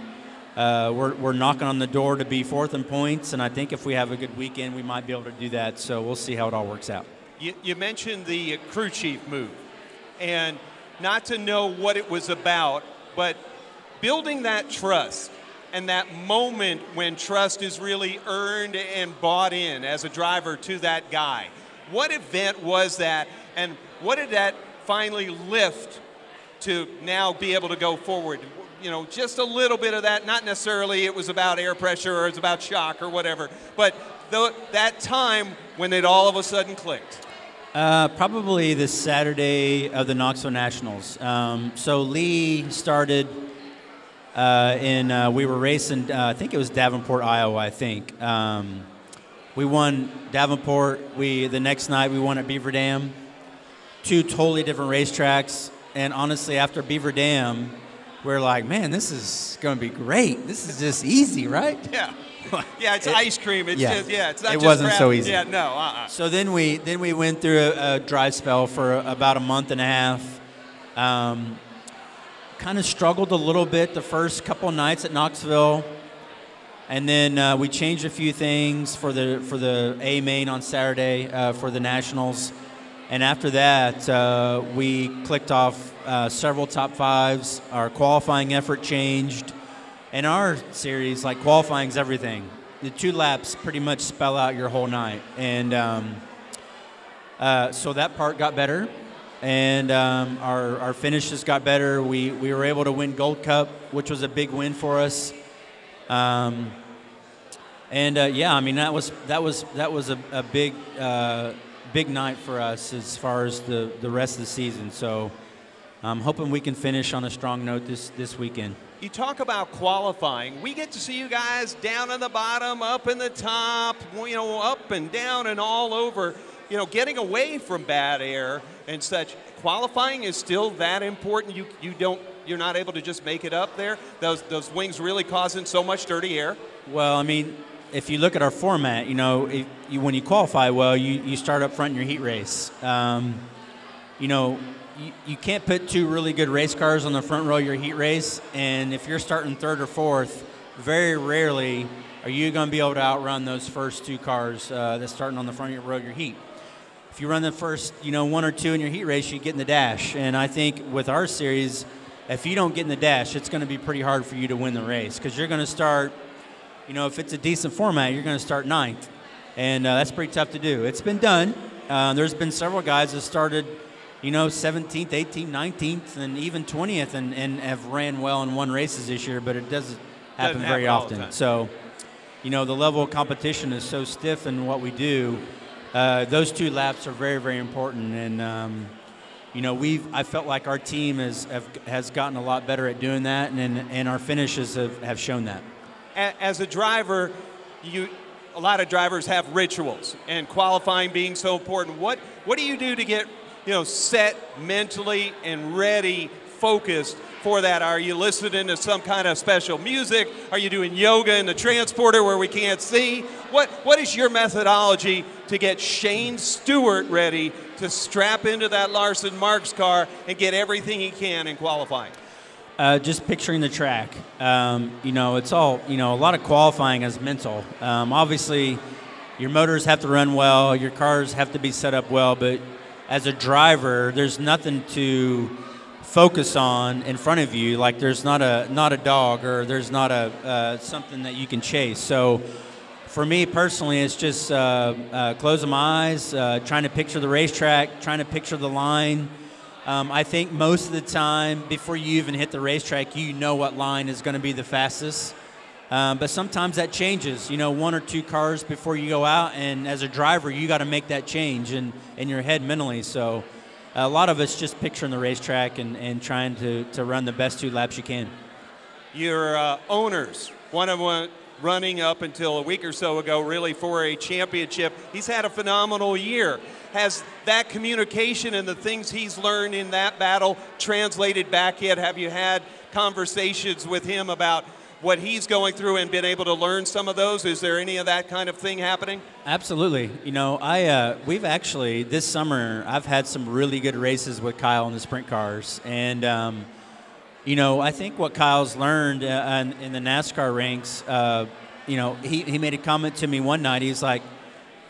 we're knocking on the door to be 4th in points, and I think if we have a good weekend, we might be able to do that. So we'll see how it all works out. You mentioned the crew chief move, and not to know what it was about, but building that trust and that moment when trust is really earned and bought in as a driver to that guy. What event was that, and what did that finally lift to now be able to go forward? Just a little bit of that, not necessarily it was about air pressure or it's about shock or whatever, but that time when it all of a sudden clicked. Probably the Saturday of the Knoxville Nationals. So Lee started we were racing, I think it was Davenport, Iowa, I think. We won Davenport. The next night we won at Beaver Dam. 2 totally different racetracks. And honestly, after Beaver Dam, we're like, man, this is going to be great. This is just easy, right? Yeah. Yeah, it's ice cream. It's just, it's not it just wasn't crap. so easy. Yeah, no. So then we went through a dry spell for about a month and a half. Kind of struggled a little bit the first couple nights at Knoxville, and then we changed a few things for the A main on Saturday for the Nationals, and after that we clicked off several top 5s. Our qualifying effort changed. In our series, like, qualifying's everything. The 2 laps pretty much spell out your whole night. And so that part got better. And our finishes got better. We were able to win Gold Cup, which was a big win for us. I mean, that was a big night for us as far as the rest of the season. So I'm hoping we can finish on a strong note this weekend. You talk about qualifying. We get to see you guys down in the bottom, up in the top, up and down and all over, getting away from bad air and such. Qualifying is still that important. You're not able to just make it up there. Those wings really causing so much dirty air. Well, I mean, if you look at our format, when you qualify well, you start up front in your heat race. You can't put 2 really good race cars on the front row of your heat race, and if you're starting 3rd or 4th, very rarely are you going to be able to outrun those first 2 cars that's starting on the front row of your heat. If you run the first, 1 or 2 in your heat race, you get in the dash. And I think with our series, if you don't get in the dash, it's going to be pretty hard for you to win the race, because you're going to start, if it's a decent format, you're going to start 9th. And that's pretty tough to do. It's been done. There's been several guys that started 17th, 18th, 19th, and even 20th, and have ran well and won races this year, but it doesn't happen very often. So, the level of competition is so stiff in what we do. Those 2 laps are very, very important, and I felt like our team has gotten a lot better at doing that, and our finishes have shown that. As a driver, a lot of drivers have rituals, and qualifying being so important. What do you do to get set mentally and ready, focused for that? Are you listening to some kind of special music? Are you doing yoga in the transporter where we can't see? What is your methodology to get Shane Stewart ready to strap into that Larson Marks car and get everything he can in qualifying? Just picturing the track. It's all, a lot of qualifying is mental. Obviously, your motors have to run well, your cars have to be set up well, but as a driver, there's nothing to focus on in front of you. Like, there's not a dog, or there's not something that you can chase. So for me personally, it's just closing my eyes, trying to picture the racetrack, trying to picture the line, I think most of the time, before you even hit the racetrack, you know what line is going to be the fastest. But sometimes that changes, you know, 1 or 2 cars before you go out, and as a driver, you got to make that change in your head mentally. So a lot of it's just picturing the racetrack and trying to run the best 2 laps you can. Your owners, one of them running up until a week or so ago really for a championship. He's had a phenomenal year. Has that communication and the things he's learned in that battle translated back yet? Have you had conversations with him about what he's going through and been able to learn some of those? Is there any of that kind of thing happening? Absolutely. You know, we've actually, this summer, I've had some really good races with Kyle in the sprint cars. And, you know, I think what Kyle's learned in the NASCAR ranks, you know, he made a comment to me one night. He's like,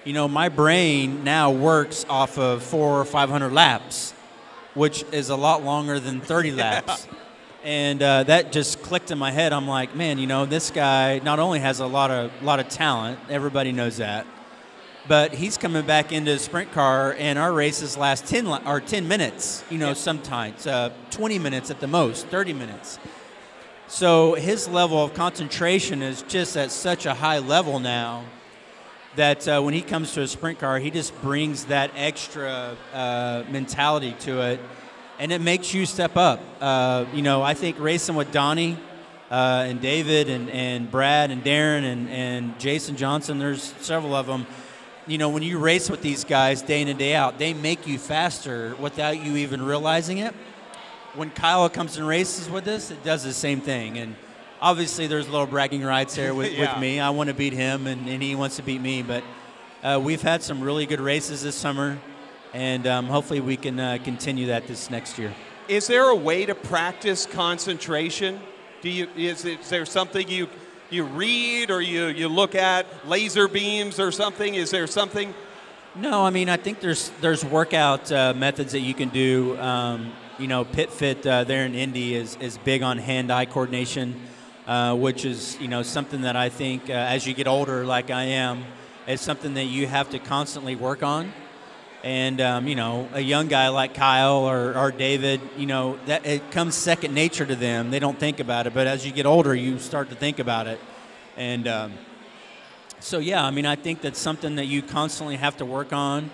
you know, my brain now works off of 400 or 500 laps, which is a lot longer than 30 laps. And that just clicked in my head. I'm like, man, you know, this guy not only has a lot of talent, everybody knows that, but he's coming back into a sprint car, and our races last 10 minutes, you know, sometimes 20 minutes at the most, 30 minutes. So his level of concentration is just at such a high level now that when he comes to a sprint car, he just brings that extra mentality to it, and it makes you step up. You know, I think racing with Donnie and David and Brad and Darren and Jason Johnson, there's several of them. You know, when you race with these guys day in and day out, they make you faster without you even realizing it. When Kyle comes and races with us, it does the same thing. And obviously, there's little bragging rights there with me. I want to beat him, and he wants to beat me. But we've had some really good races this summer, and hopefully we can continue that this next year. Is there a way to practice concentration? Is there something you read or you look at, laser beams or something? Is there something? No, I mean, I think there's workout methods that you can do. You know, Pit Fit there in Indy is big on hand-eye coordination. Which is, you know, something that I think as you get older, like I am, is something that you have to constantly work on. And, you know, a young guy like Kyle or David, you know, that it comes second nature to them. They don't think about it. But as you get older, you start to think about it. And so, yeah, I mean, I think that's something that you constantly have to work on.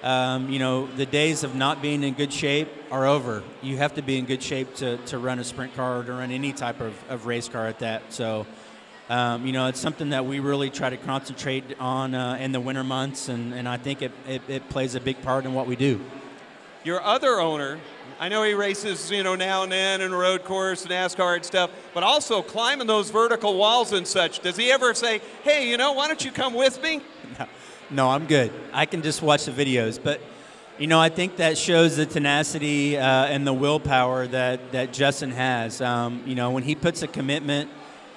You know, the days of not being in good shape are over. You have to be in good shape to run a sprint car or to run any type of race car at that. So, you know, it's something that we really try to concentrate on in the winter months, and I think it plays a big part in what we do. Your other owner, I know he races, you know, now and then in a road course, NASCAR and stuff, but also climbing those vertical walls and such. Does he ever say, hey, you know, why don't you come with me? No, I'm good. I can just watch the videos. But, you know, I think that shows the tenacity and the willpower that Justin has. You know, when he puts a commitment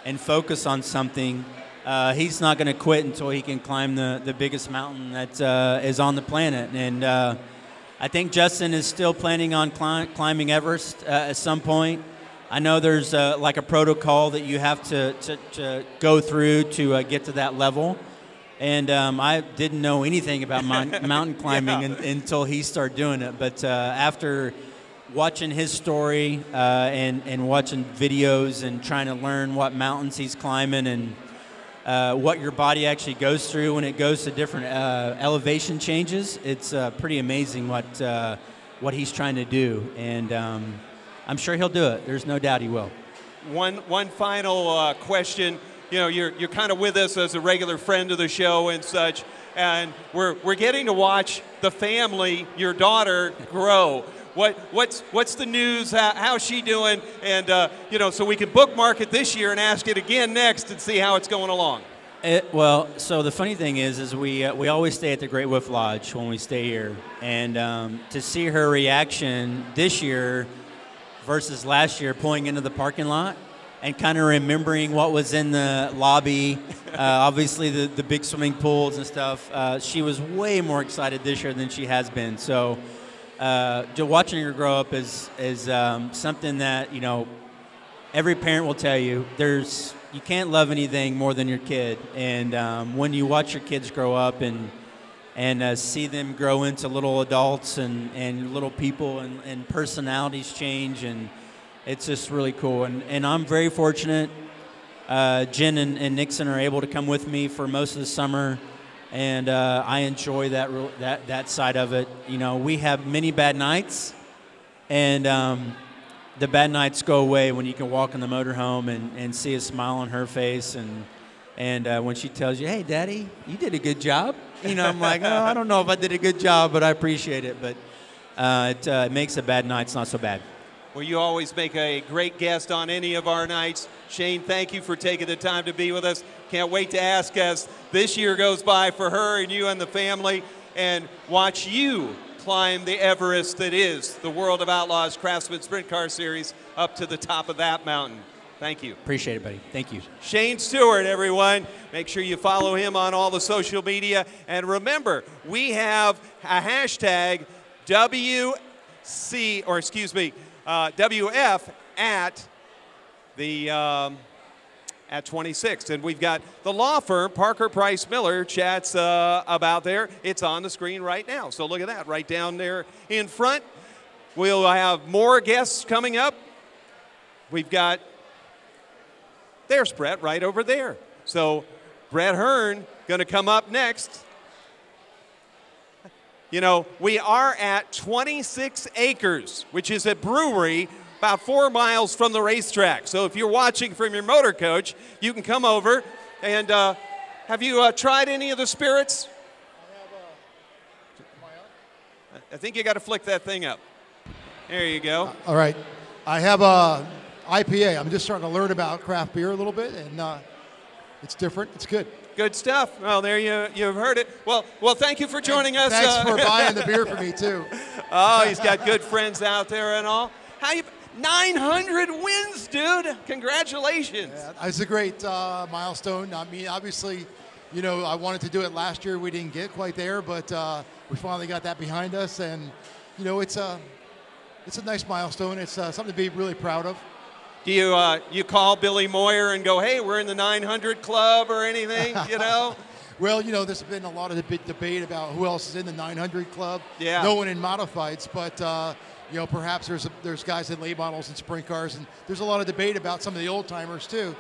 and focus on something, he's not going to quit until he can climb the biggest mountain that is on the planet. And I think Justin is still planning on climbing Everest at some point. I know there's like a protocol that you have to go through to get to that level. And I didn't know anything about mountain climbing until he started doing it. But after watching his story and watching videos and trying to learn what mountains he's climbing and what your body actually goes through when it goes to different elevation changes, it's pretty amazing what he's trying to do. And I'm sure he'll do it. There's no doubt he will. One final question. You know, you're kind of with us as a regular friend of the show and such, and we're getting to watch the family, your daughter, grow. What's the news? How's she doing? And you know, so we can bookmark it this year and ask it again next and see how it's going along. Well, so the funny thing is we always stay at the Great Wolf Lodge when we stay here, and to see her reaction this year versus last year, pulling into the parking lot and kind of remembering what was in the lobby, obviously the big swimming pools and stuff. She was way more excited this year than she has been. So watching her grow up is something that, you know, every parent will tell you. You can't love anything more than your kid. And when you watch your kids grow up and and see them grow into little adults and little people and personalities change, and it's just really cool. And I'm very fortunate. Jen and Nixon are able to come with me for most of the summer, and I enjoy that side of it. You know, we have many bad nights, and the bad nights go away when you can walk in the motorhome and see a smile on her face, and when she tells you, "Hey, Daddy, you did a good job." You know, I'm like, "Oh, I don't know if I did a good job, but I appreciate it." But it makes the bad nights not so bad. Well, you always make a great guest on any of our nights. Shane, thank you for taking the time to be with us. Can't wait to ask as this year goes by for her and you and the family, and watch you climb the Everest that is the World of Outlaws Craftsman Sprint Car Series up to the top of that mountain. Thank you. Appreciate it, buddy. Thank you. Shane Stewart, everyone. Make sure you follow him on all the social media. And remember, we have a hashtag WF at the at 26, and we've got the law firm Parker Price Miller chats about there. It's on the screen right now, so look at that right down there in front. We'll have more guests coming up. We've got, there's Brett right over there. So Brett Hearn going to come up next. You know, we are at 26 Acres, which is a brewery about 4 miles from the racetrack. So if you're watching from your motor coach, you can come over. And have you tried any of the spirits? I think you got to flick that thing up. There you go. All right. I have a IPA. I'm just starting to learn about craft beer a little bit, and it's different. It's good. Good stuff. Well, there you've heard it. Well, thank you for joining us. Thanks for buying the beer for me too. Oh, he's got good friends out there and all. How you? 900 wins, dude. Congratulations. Yeah, it's a great milestone. I mean, obviously, you know, I wanted to do it last year. We didn't get quite there, but we finally got that behind us, and you know, it's a nice milestone. It's something to be really proud of. Do you call Billy Moyer and go, "Hey, we're in the 900 club" or anything? You know. Well, you know, there's been a lot of debate about who else is in the 900 club. Yeah. No one in modifieds, but you know, perhaps there's guys in late models and sprint cars, and there's a lot of debate about some of the old timers too.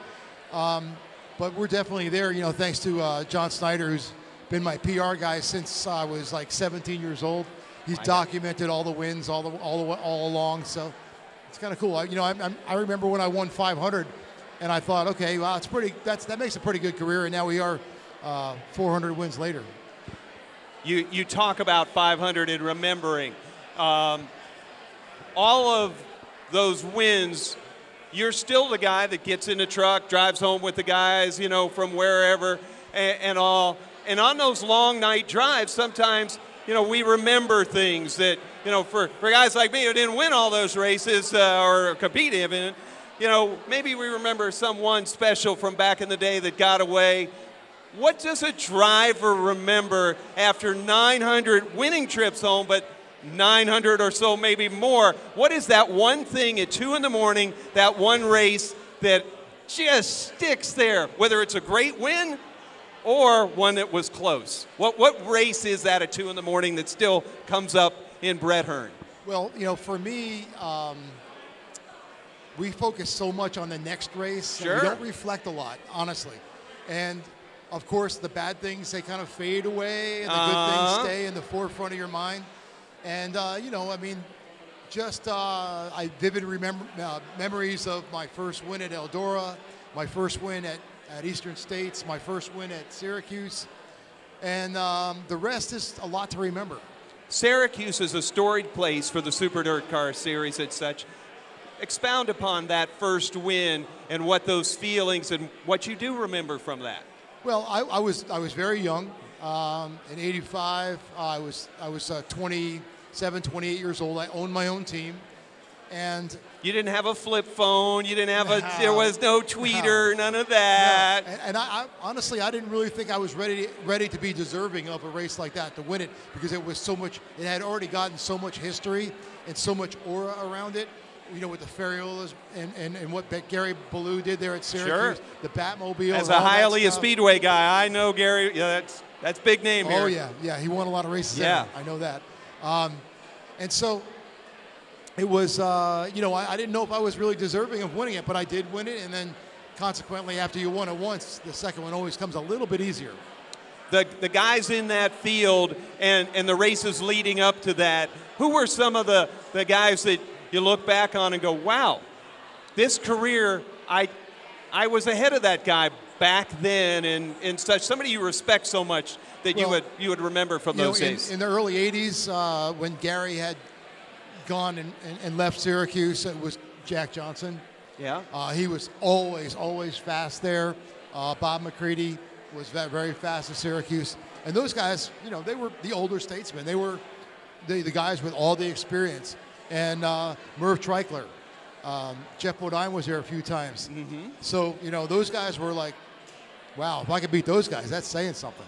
But we're definitely there. You know, thanks to John Snyder, who's been my PR guy since I was like 17 years old. He's documented all the wins all along, so it's kind of cool. I remember when I won 500, and I thought, okay, wow, it's pretty. That makes a pretty good career, and now we are 400 wins later. You talk about 500 and remembering. All of those wins, you're still the guy that gets in the truck, drives home with the guys, you know, from wherever and all. And on those long night drives, sometimes, you know, we remember things that, you know, for guys like me who didn't win all those races or compete even, you know, maybe we remember someone special from back in the day that got away. What does a driver remember after 900 winning trips home, but 900 or so, maybe more? What is that one thing at 2 in the morning, that one race that just sticks there, whether it's a great win or one that was close? What race is that at 2 in the morning that still comes up in Brett Hearn? Well, you know, for me, we focus so much on the next race. Sure. We don't reflect a lot, honestly. And of course, the bad things, they kind of fade away, and the good things stay in the forefront of your mind. And, you know, I mean, just I vivid memories of my first win at Eldora, my first win at Eastern States, my first win at Syracuse, and the rest is a lot to remember. Syracuse is a storied place for the Super DirtCar Series and such. Expound upon that first win and what those feelings and what you do remember from that. Well, I was very young. In '85, I was 27, 28 years old. I owned my own team, and you didn't have a flip phone. You didn't have there was no tweeter, none of that. No. And I honestly, I didn't really think I was ready to be deserving of a race like that, to win it, because it was so much. It had already gotten so much history and so much aura around it. with the Ferriolas and what Gary Ballou did there at Syracuse, Sure. the Batmobile. As a Hialeah Speedway guy, I know Gary. Yeah, that's big name here. Oh yeah, he won a lot of races. Yeah, I know that. And so it was, I didn't know if I was really deserving of winning it, but I did win it, and then consequently, after you won it once, the second one always comes a little bit easier. The guys in that field and the races leading up to that, who were some of the guys that you look back on and go, wow, this career, I was ahead of that guy back then and such. Somebody you respect so much that you would remember from those days. In the early 80s, when Gary had gone and left Syracuse, it was Jack Johnson. Yeah. He was always fast there. Bob McCready was very fast at Syracuse. And those guys, they were the older statesmen. They were the guys with all the experience. And Merv Treichler, Jeff Bodine was there a few times. Mm-hmm. So, those guys were like, wow, if I could beat those guys, that's saying something.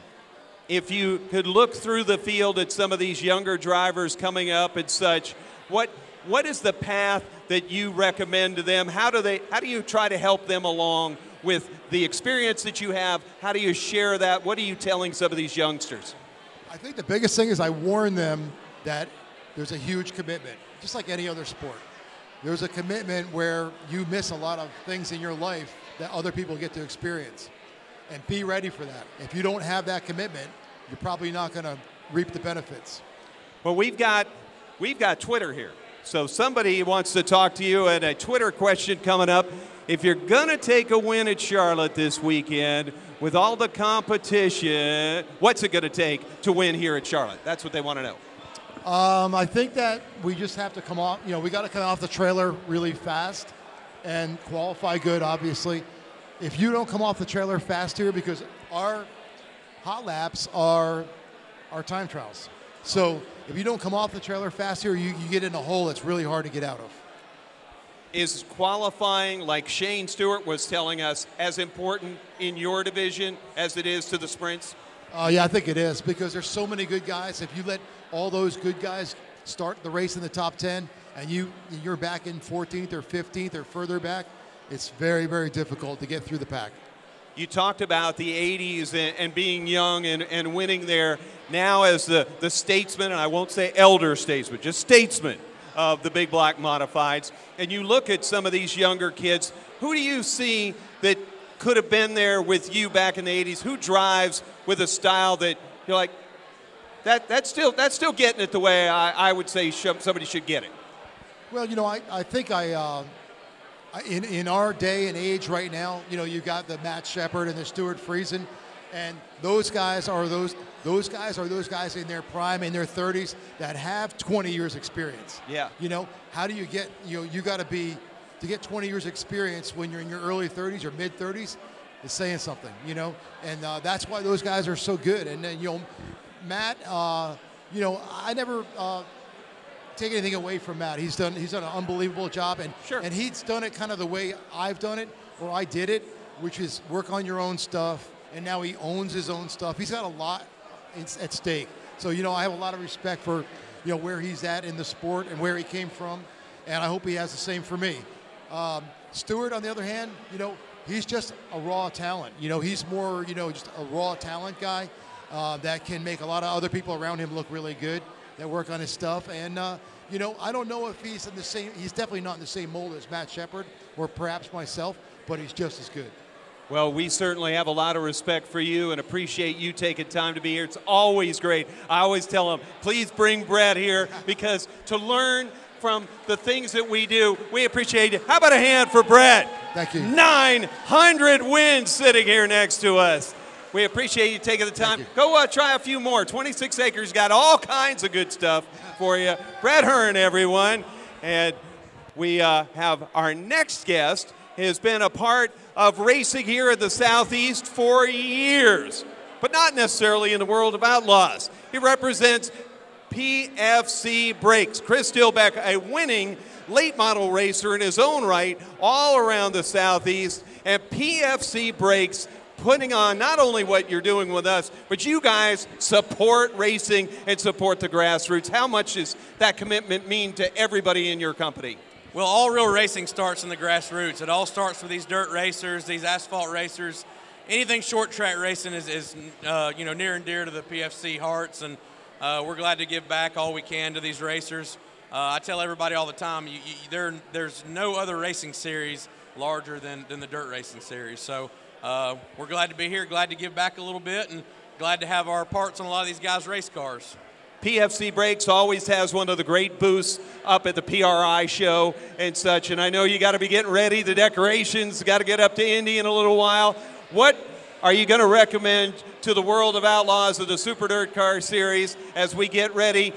If you could look through the field at some of these younger drivers coming up and such, what is the path that you recommend to them? How do you try to help them along with the experience that you have? How do you share that? What are you telling some of these youngsters? I think the biggest thing is I warn them that there's a huge commitment, just like any other sport. There's a commitment where you miss a lot of things in your life that other people get to experience. And be ready for that. If you don't have that commitment, you're probably not going to reap the benefits. Well, we've got Twitter here. So somebody wants to talk to you, and a Twitter question coming up. If you're going to take a win at Charlotte this weekend, with all the competition, what's it going to take to win here at Charlotte? That's what they want to know. I think that we just have to come off, we got to come off the trailer really fast and qualify good, obviously. If you don't come off the trailer fast here, because our hot laps are our time trials. So if you don't come off the trailer fast here, you get in a hole that's really hard to get out of. Is qualifying, like Shane Stewart was telling us, as important in your division as it is to the sprints? Yeah, I think it is, because there's so many good guys. If you let all those good guys start the race in the top 10 and you're back in 14th or 15th or further back, it's very, very difficult to get through the pack. You talked about the 80s and being young and winning there. Now as the statesman, and I won't say elder statesman, just statesman of the big block modifieds, and you look at some of these younger kids, who do you see that could have been there with you back in the 80s? Who drives with a style that you're like, that's still getting it the way I would say somebody should get it? Well, I think in our day and age right now, you've got the Matt Shepard and the Stuart Friesen, and those guys are those guys in their prime, in their 30s, that have 20 years experience. Yeah. How do you get, you got to get 20 years experience when you're in your early 30s or mid 30s is saying something, and that's why those guys are so good. And then, Matt, I never take anything away from Matt. He's done an unbelievable job, and sure. And he's done it kind of the way I've done it, or I did it, which is work on your own stuff. And now he owns his own stuff. He's got a lot at stake. So I have a lot of respect for where he's at in the sport and where he came from, and I hope he has the same for me. Stewart, on the other hand, he's just a raw talent. He's more just a raw talent guy that can make a lot of other people around him look really good, that work on his stuff. And, I don't know if he's he's definitely not in the same mold as Matt Shepard or perhaps myself, but he's just as good. Well, we certainly have a lot of respect for you and appreciate you taking time to be here. It's always great. I always tell them, please bring Brett here, because to learn from the things that we do, we appreciate it. How about a hand for Brett? Thank you. 900 wins sitting here next to us. We appreciate you taking the time. Go try a few more. 26 Acres got all kinds of good stuff for you. Brett Hearn, everyone. And we have our next guest has been a part of racing here in the Southeast for years, but not necessarily in the world of Outlaws. He represents PFC Brakes. Chris Stillbeck, a winning late model racer in his own right all around the Southeast, and PFC Brakes putting on not only what you're doing with us, but you guys support racing and support the grassroots. How much does that commitment mean to everybody in your company? Well, all real racing starts in the grassroots. It all starts with these dirt racers, these asphalt racers. Anything short track racing is you know, near and dear to the PFC hearts, and we're glad to give back all we can to these racers. I tell everybody all the time, there's no other racing series larger than the dirt racing series. So we're glad to be here, glad to give back a little bit, and glad to have our parts on a lot of these guys' race cars. PFC Brakes always has one of the great booths up at the PRI show and such, and I know you got to be getting ready. The decorations got to get up to Indy in a little while. What are you going to recommend to the World of Outlaws of the Super Dirt Car Series as we get ready?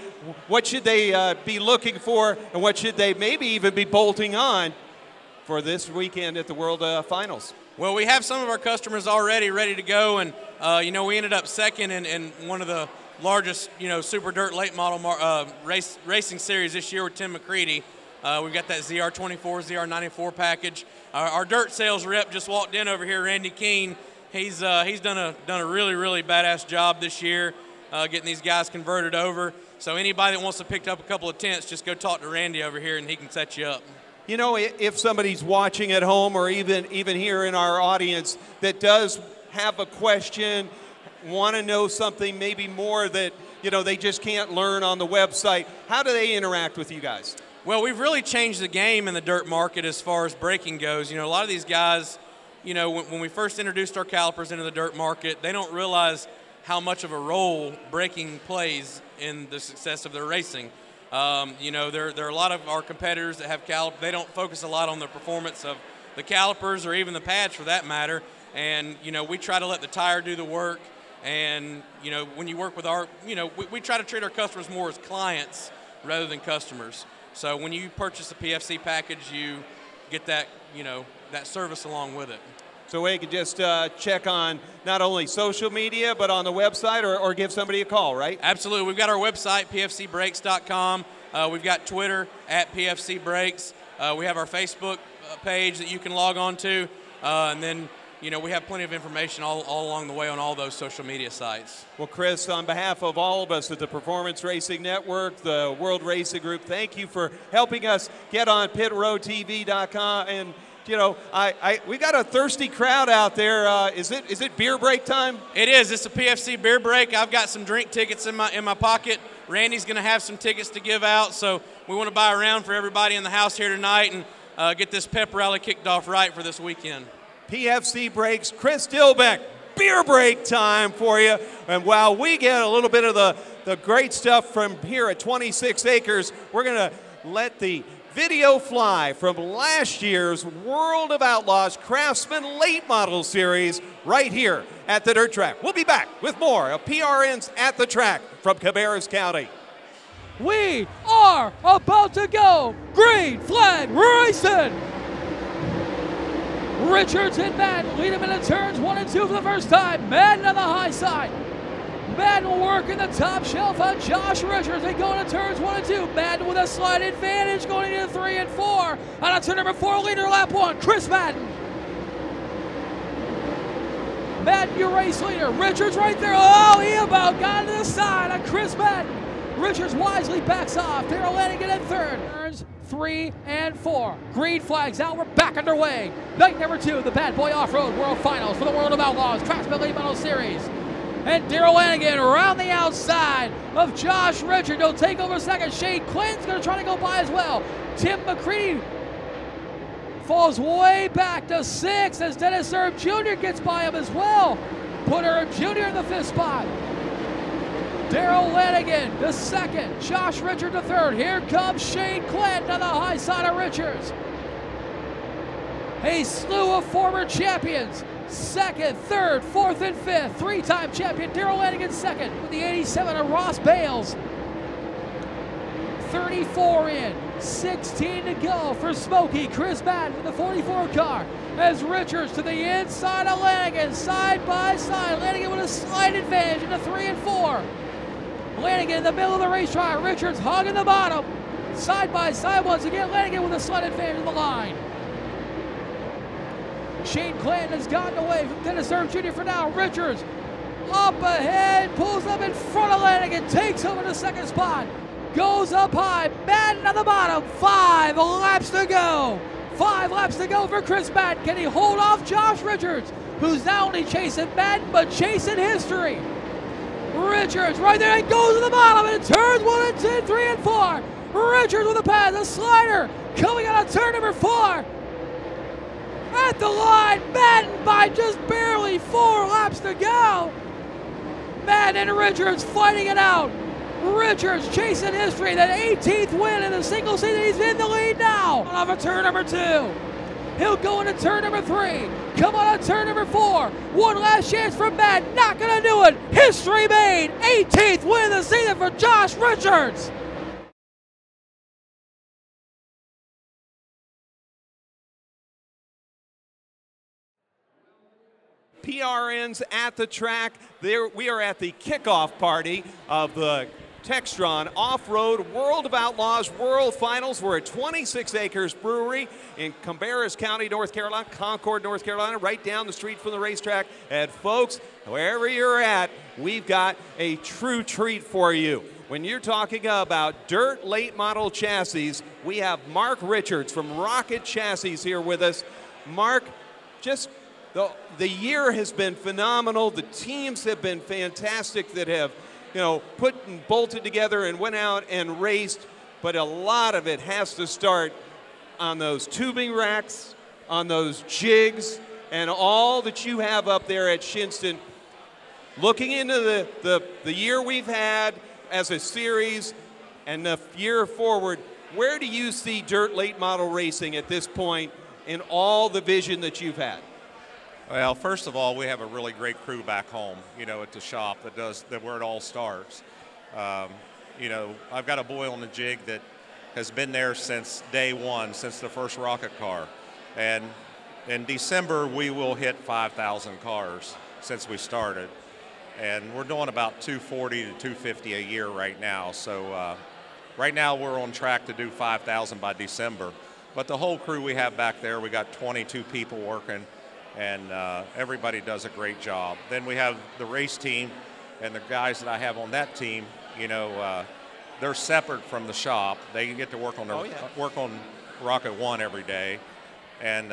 What should they be looking for, and what should they maybe even be bolting on for this weekend at the World Finals? Well, we have some of our customers already ready to go, and you know, we ended up second in one of the largest, you know, super dirt late model racing series this year with Tim McCready. We've got that ZR24, ZR94 package. Our dirt sales rep just walked in over here, Randy Keene. He's done a really badass job this year getting these guys converted over. So anybody that wants to pick up a couple of tents, just go talk to Randy over here and he can set you up. You know, if somebody's watching at home or even here in our audience that does have a question, want to know something maybe more that, you know, they just can't learn on the website, how do they interact with you guys? Well, we've really changed the game in the dirt market as far as braking goes. You know, a lot of these guys, you know, when we first introduced our calipers into the dirt market, they don't realize how much of a role braking plays in the success of their racing. You know, there are a lot of our competitors that have calipers. They don't focus a lot on the performance of the calipers or even the pads for that matter. And, you know, we try to let the tire do the work. And, you know, when you work with our, you know, we try to treat our customers more as clients rather than customers. So when you purchase a PFC package, you get that, you know, that service along with it. So we can just check on not only social media, but on the website or give somebody a call, right? Absolutely. We've got our website, pfcbrakes.com. We've got Twitter at PFC Brakes. We have our Facebook page that you can log on to. And then, you know, we have plenty of information all along the way on all those social media sites. Well, Chris, on behalf of all of us at the Performance Racing Network, the World Racing Group, thank you for helping us get on pitroadtv.com. And, you know, we got a thirsty crowd out there. Is it beer break time? It is. It's a PFC beer break. I've got some drink tickets in my pocket. Randy's going to have some tickets to give out, so we want to buy a round for everybody in the house here tonight and get this pep rally kicked off right for this weekend. PFC Brakes, Chris Dilbeck, beer break time for you. And while we get a little bit of the great stuff from here at 26 Acres, we're going to let the video fly from last year's World of Outlaws Craftsman Late Model Series right here at the dirt track. We'll be back with more of PRN's At the Track from Cabarrus County. We are about to go green flag racing. Richards and Madden lead him into turns 1 and 2 for the first time. Madden on the high side. Madden will work in the top shelf on Josh Richards. They go into turns 1 and 2. Madden with a slight advantage going into 3 and 4. On turn number 4, leader lap 1, Chris Madden. Madden, your race leader. Richards right there. Oh, he about got to the side on Chris Madden. Richards wisely backs off. Darrell Lanigan in third. Turns 3 and 4. Green flags out. We're back underway. Night number 2, the Bad Boy Off-Road World Finals for the World of Outlaws Craftsman Late Model Series. And Darrell Lanigan around the outside of Josh Richards. He'll take over second. Shane Clinton's going to try to go by as well. Tim McCready falls way back to 6th as Dennis Erb Jr. gets by him as well. Put Erb Jr. in the 5th spot. Darrell Lanigan to 2nd. Josh Richards to 3rd. Here comes Shane Clinton on the high side of Richards. A slew of former champions. 2nd, 3rd, 4th, and 5th. 3-time champion Darrell Lanigan 2nd with the 87 of Ross Bales. 34 in, 16 to go for Smokey. Chris Madden with the 44 car. As Richards to the inside of Lanigan, side by side. Lanigan with a slight advantage into 3 and 4. Lanigan in the middle of the racetrack. Richards hogging the bottom. Side by side once again. Lanigan with a slight advantage in the line. Shane Clinton has gotten away from Dennis Erb Jr. for now. Richards up ahead, pulls up in front of Lanigan, takes over the 2nd spot. goes up high. Madden on the bottom. 5 laps to go. 5 laps to go for Chris Madden. Can he hold off Josh Richards, who's not only chasing Madden, but chasing history? Richards right there, and goes to the bottom, and turns 1 and 2, 3 and 4. Richards with a pass, a slider, coming out of turn number 4. At the line, Madden by just barely 4 laps to go. Madden and Richards fighting it out. Richards chasing history, that 18th win in a single season. He's in the lead now. Off of turn number 2. He'll go into turn number 3. Come on turn number 4. One last chance for Madden. Not going to do it. History made. 18th win of the season for Josh Richards. PRNs at the track. There, we are at the kickoff party of the Textron Off-Road World of Outlaws World Finals. We're at 26 Acres Brewery in Cabarrus County, North Carolina, Concord, North Carolina, right down the street from the racetrack. And folks, wherever you're at, we've got a true treat for you. When you're talking about dirt late model chassis, we have Mark Richards from Rocket Chassis here with us. Mark, just the year has been phenomenal. The teams have been fantastic that have, you know, put and bolted together and went out and raced, but a lot of it has to start on those tubing racks, on those jigs, and all that you have up there at Shinston. Looking into the year we've had as a series and the year forward, where do you see dirt late model racing at this point in all the vision that you've had? Well, first of all, we have a really great crew back home, you know, at the shop where it all starts. You know, I've got a boy on the jig that has been there since day one, since the first rocket car. And in December, we will hit 5,000 cars since we started. And we're doing about 240 to 250 a year right now. So right now we're on track to do 5,000 by December. But the whole crew we have back there, we got 22 people working, and everybody does a great job. Then we have the race team, and the guys that I have on that team, you know, they're separate from the shop. They get to work on work on Rocket 1 every day. And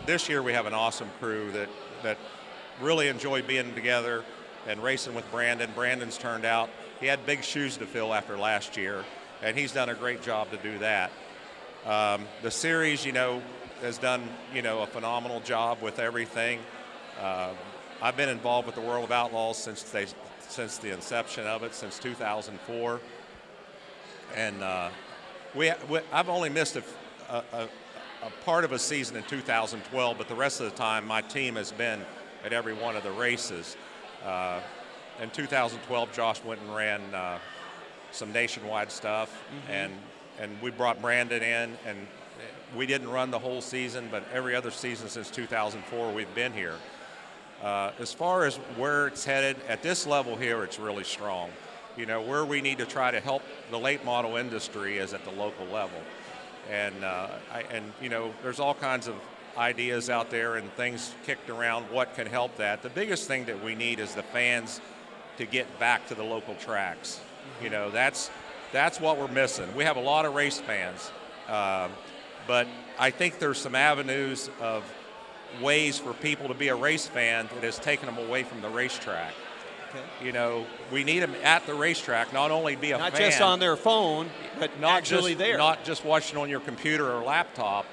this year we have an awesome crew that really enjoy being together and racing with Brandon. Brandon's turned out, he had big shoes to fill after last year, and he's done a great job to do that. The series, you know, has done, you know, a phenomenal job with everything. I've been involved with the World of Outlaws since the inception of it, since 2004. And I've only missed a part of a season in 2012, but the rest of the time my team has been at every one of the races. In 2012, Josh went and ran some nationwide stuff, and we brought Brandon in, and we didn't run the whole season, but every other season since 2004 we've been here. As far as where it's headed, at this level here, it's really strong. You know, where we need to try to help the late model industry is at the local level. And, you know, there's all kinds of ideas out there and things kicked around what can help that. The biggest thing that we need is the fans to get back to the local tracks. You know, that's what we're missing. We have a lot of race fans, but I think there's some avenues of ways for people to be a race fan that has taken them away from the racetrack. Okay. You know, we need them at the racetrack, not only be a fan. Not just on their phone, but actually there. Not just watching on your computer or laptop,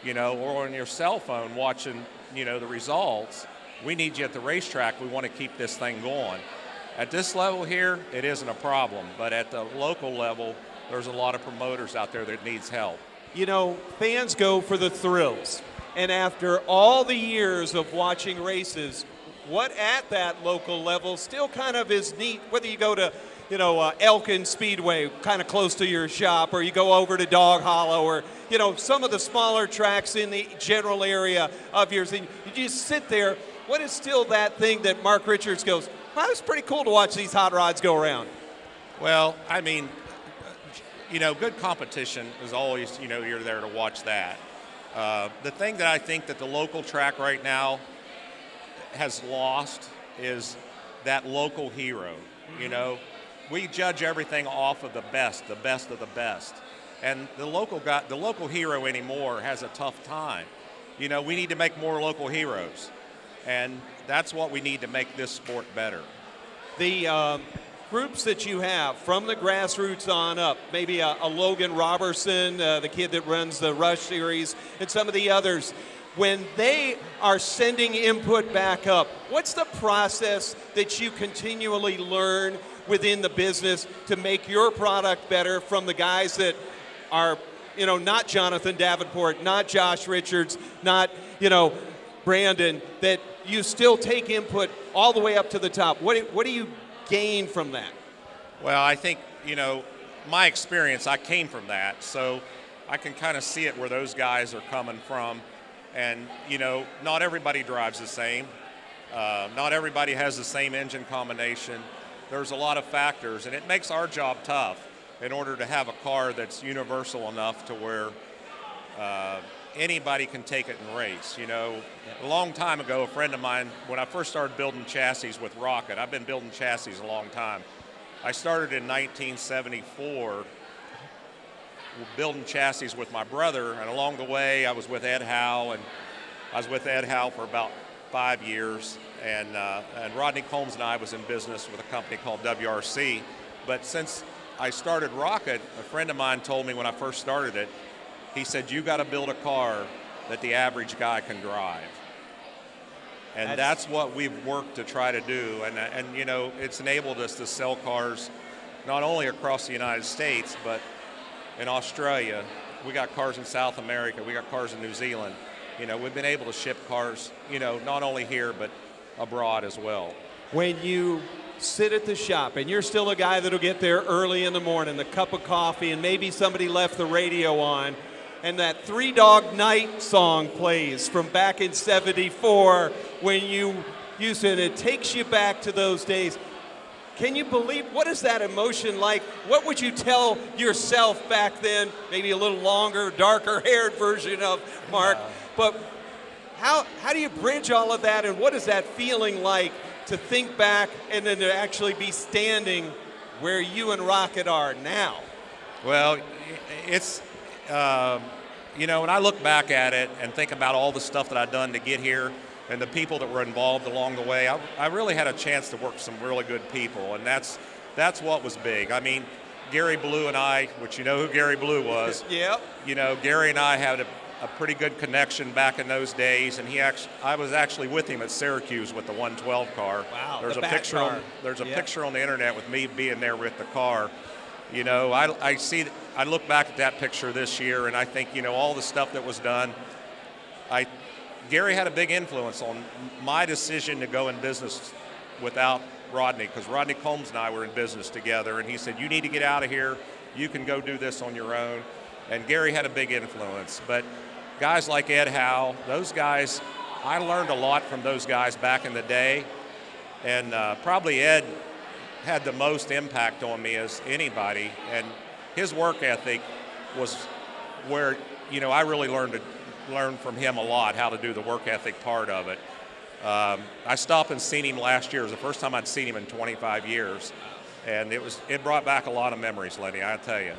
you know, or on your cell phone watching, you know, the results. We need you at the racetrack. We want to keep this thing going. At this level here, it isn't a problem, but at the local level, there's a lot of promoters out there that needs help. You know, fans go for the thrills. And after all the years of watching races, what at that local level still kind of is neat, whether you go to, you know, Elkin Speedway, kind of close to your shop, or you go over to Dog Hollow, or, you know, some of the smaller tracks in the general area of yours, and you just sit there. What is still that thing that Mark Richards goes, well, it's pretty cool to watch these hot rods go around? Well, I mean, you know, good competition is always, you know, you're there to watch that. The thing that I think that the local track right now has lost is that local hero. You know, we judge everything off of the best of the best. And the local hero anymore has a tough time. You know, we need to make more local heroes. And that's what we need to make this sport better. The groups that you have from the grassroots on up, maybe a Logan Robertson, the kid that runs the Rush series, and some of the others, when they are sending input back up, what's the process that you continually learn within the business to make your product better from the guys that are, you know, not Jonathan Davenport, not Josh Richards, not, you know, Brandon, that you still take input all the way up to the top? What do you gain from that? Well, I think, you know, my experience, I came from that, so I can kind of see it where those guys are coming from. And, you know, not everybody drives the same. Not everybody has the same engine combination. There's a lot of factors, and it makes our job tough in order to have a car that's universal enough to where anybody can take it and race. You know, a long time ago, a friend of mine, when I first started building chassis with Rocket, I've been building chassis a long time. I started in 1974 building chassis with my brother, and along the way I was with Ed Howe, and I was with Ed Howe for about 5 years, and Rodney Combs and I was in business with a company called WRC. But since I started Rocket, a friend of mine told me when I first started it, he said, you got to build a car that the average guy can drive. And that's what we've worked to try to do, and you know, it's enabled us to sell cars not only across the United States, but in Australia. We got cars in South America, we got cars in New Zealand. You know, we've been able to ship cars, you know, not only here, but abroad as well. When you sit at the shop and you're still a guy that'll get there early in the morning, the cup of coffee, and maybe somebody left the radio on, and that Three Dog Night song plays from back in '74 when you said it takes you back to those days. Can you believe, what is that emotion like? What would you tell yourself back then? Maybe a little longer, darker haired version of Mark. But how do you bridge all of that, and what is that feeling like to think back and then to actually be standing where you and Rocket are now? Well, it's, you know, when I look back at it and think about all the stuff that I've done to get here, and the people that were involved along the way, I really had a chance to work with some really good people, and that's what was big. I mean, Gary Blue and I, which you know who Gary Blue was. Yep. You know, Gary and I had a pretty good connection back in those days, and I was actually with him at Syracuse with the 112 car. Wow. There's a picture on the internet with me being there with the car. You know, I look back at that picture this year, and I think, you know, all the stuff that was done, Gary had a big influence on my decision to go in business without Rodney, because Rodney Combs and I were in business together, and he said, you need to get out of here, you can go do this on your own. And Gary had a big influence. But guys like Ed Howe, those guys, I learned a lot from those guys back in the day, and probably Ed had the most impact on me as anybody, and his work ethic was where, you know, I really learned from him a lot, how to do the work ethic part of it. I stopped and seen him last year. It was the first time I'd seen him in 25 years. And it brought back a lot of memories, Lenny, I tell you.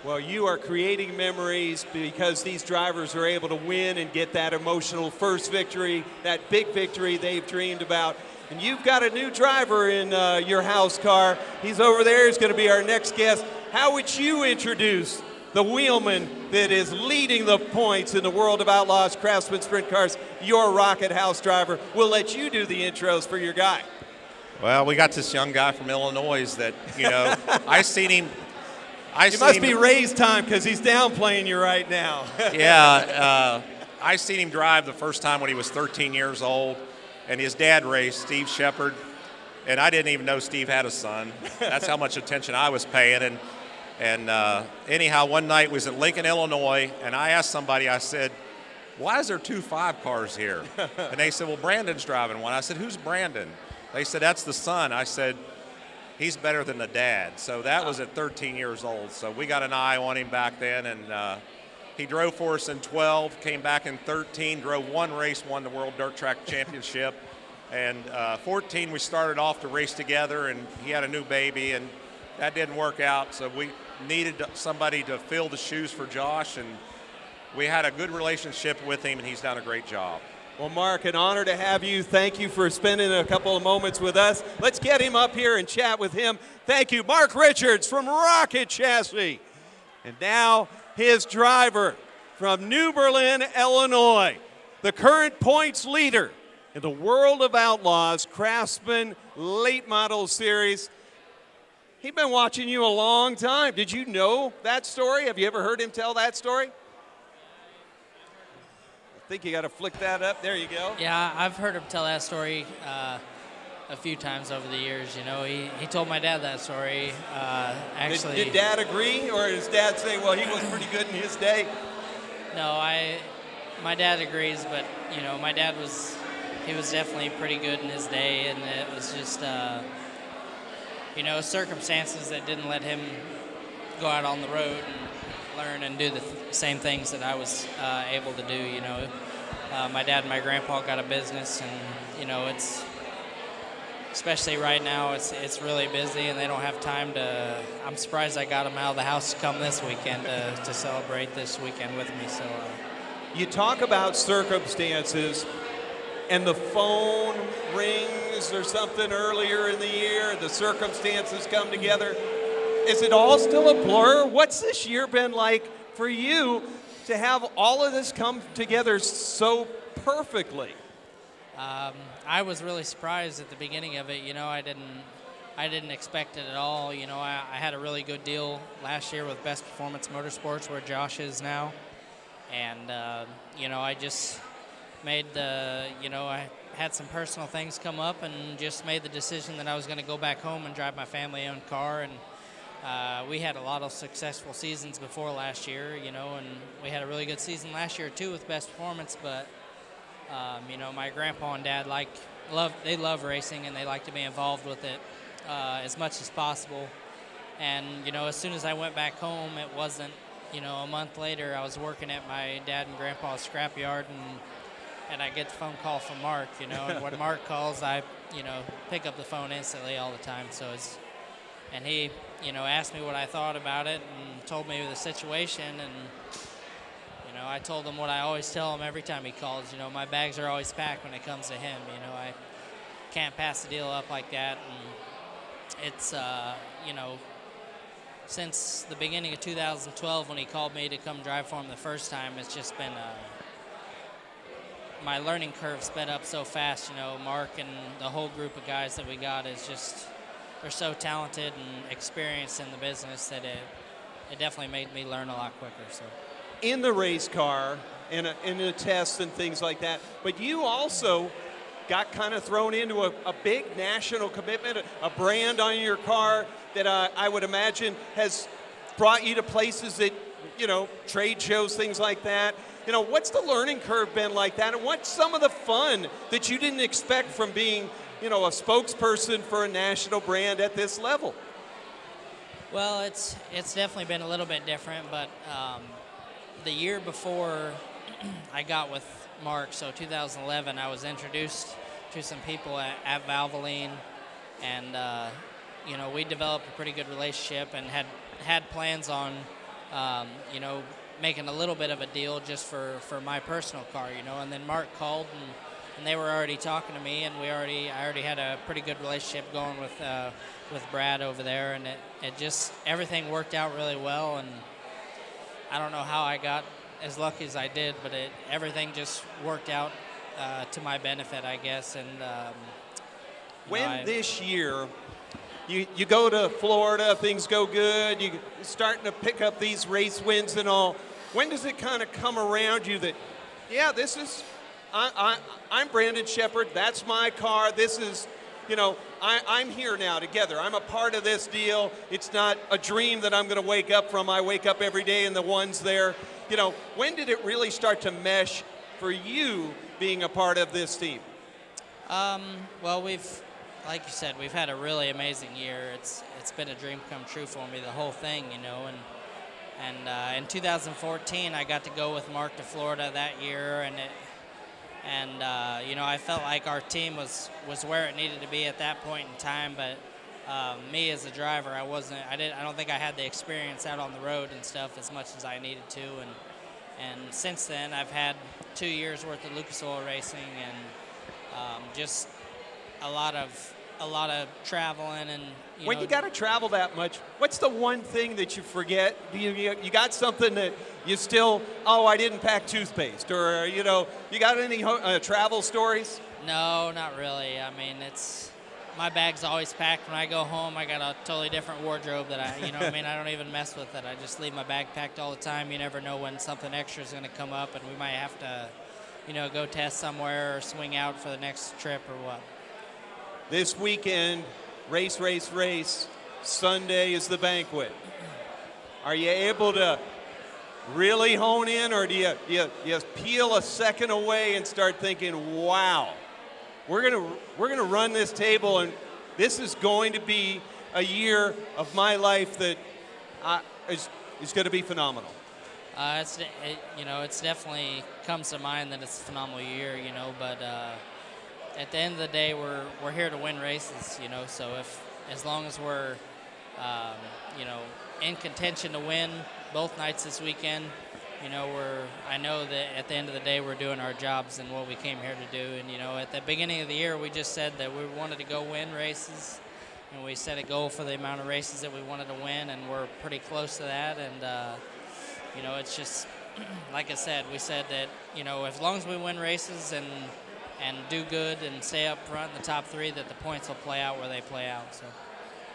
Well, you are creating memories because these drivers are able to win and get that emotional first victory, that big victory they've dreamed about. And you've got a new driver in your house car. He's over there. He's going to be our next guest. How would you introduce the wheelman that is leading the points in the world of Outlaws, Craftsman Sprint Cars, your Rocket House driver? We'll let you do the intros for your guy. Well, we got this young guy from Illinois that, you know, I seen him. It must be Ray's time because he's downplaying you right now. Yeah, I seen him drive the first time when he was 13 years old, and his dad raced, Steve Shepard, and I didn't even know Steve had a son. That's how much attention I was paying. And anyhow, one night was in Lincoln, Illinois, and I asked somebody, I said, why is there 2 5 cars here? And they said, well, Brandon's driving one. I said, who's Brandon? They said, that's the son. I said, he's better than the dad. So that was at 13 years old. So we got an eye on him back then, and he drove for us in 12, came back in 13, drove one race, won the World Dirt Track Championship. And 14, we started off to race together, and he had a new baby, and that didn't work out, so we needed somebody to fill the shoes for Josh, and we had a good relationship with him, and he's done a great job. Well, Mark, an honor to have you. Thank you for spending a couple of moments with us. Let's get him up here and chat with him. Thank you, Mark Richards from Rocket Chassis. And now his driver from New Berlin, Illinois, the current points leader in the World of Outlaws Craftsman Late Model Series. He's been watching you a long time. Did you know that story? Have you ever heard him tell that story? I think you got to flick that up. There you go. Yeah, I've heard him tell that story a few times over the years. You know, he told my dad that story. Actually, did Dad agree, or does Dad say, well, he was pretty good in his day? No, my dad agrees, but you know, my dad was definitely pretty good in his day, and it was just you know, circumstances that didn't let him go out on the road and learn and do the same things that I was able to do. You know, my dad and my grandpa got a business, and you know, it's especially right now, it's really busy, and they don't have time to. I'm surprised I got them out of the house to come this weekend to celebrate this weekend with me. So, you talk about circumstances, and the phone rings or something earlier in the year. The circumstances come together. Is it all still a blur? What's this year been like for you to have all of this come together so perfectly? I was really surprised at the beginning of it. You know, I didn't expect it at all. You know, I had a really good deal last year with Best Performance Motorsports, where Josh is now, and you know, I just made you know, I had some personal things come up, and just made the decision that I was going to go back home and drive my family-owned car. And we had a lot of successful seasons before last year, you know, and we had a really good season last year too with Best Performance. But you know, my grandpa and dad they love racing, and they like to be involved with it as much as possible. And you know, as soon as I went back home, it wasn't, you know, a month later I was working at my dad and grandpa's scrapyard, and I get the phone call from Mark, you know, and when Mark calls, I, you know, pick up the phone instantly all the time. So and he, you know, asked me what I thought about it and told me the situation, and you know, I told him what I always tell him every time he calls. You know, my bags are always packed when it comes to him. You know, I can't pass the deal up like that, and it's you know, since the beginning of 2012 when he called me to come drive for him the first time, it's just been my learning curve sped up so fast. You know, Mark and the whole group of guys that we got is just, they're so talented and experienced in the business that it definitely made me learn a lot quicker. So, in the race car, in the tests and things like that, but you also got kind of thrown into a big national commitment, a brand on your car that I would imagine has brought you to places that, you know, trade shows, things like that. You know, what's the learning curve been like that, and what's some of the fun that you didn't expect from being, you know, a spokesperson for a national brand at this level? Well, it's definitely been a little bit different, but the year before I got with Mark, so 2011, I was introduced to some people at Valvoline, and you know, we developed a pretty good relationship and had plans on you know, making a little bit of a deal just for my personal car, you know. And then Mark called, and they were already talking to me, and I already had a pretty good relationship going with Brad over there, and it just, everything worked out really well. And I don't know how I got as lucky as I did, but everything just worked out to my benefit, I guess. And this year you go to Florida, things go good, you're starting to pick up these race wins and all. When does it kind of come around you that, yeah, this is, I'm Brandon Sheppard, that's my car, this is, you know, I'm here now together. I'm a part of this deal. It's not a dream that I'm going to wake up from. I wake up every day and the one's there. You know, when did it really start to mesh for you being a part of this team? Well, like you said, we've had a really amazing year. It's been a dream come true for me, the whole thing, you know. And in 2014, I got to go with Mark to Florida that year, and you know, I felt like our team was where it needed to be at that point in time. But me as a driver, I don't think I had the experience out on the road and stuff as much as I needed to. And since then, I've had 2 years worth of Lucas Oil racing and just a lot of traveling and. When you got to travel that much, what's the one thing that you forget? You got something that you still, I didn't pack toothpaste, or you got any travel stories? No, not really. I mean, my bag's always packed. When I go home, I got a totally different wardrobe that I don't even mess with it. I just leave my bag packed all the time. You never know when something extra is going to come up, and we might have to, go test somewhere or swing out for the next trip or what. This weekend, race. Sunday is the banquet. Are you able to really hone in, or do you peel a second away and start thinking, wow, we're gonna run this table, and this is going to be a year of my life that is going to be phenomenal? It's definitely comes to mind that it's a phenomenal year, but at the end of the day, we're here to win races, so as long as we're, in contention to win both nights this weekend, I know that at the end of the day, we're doing our jobs and what we came here to do. And, at the beginning of the year, we just said that we wanted to go win races, and we set a goal for the amount of races that we wanted to win, and we're pretty close to that. And, it's just, like I said, we said that, as long as we win races and do good and stay up front in the top 3, that the points will play out where they play out. So.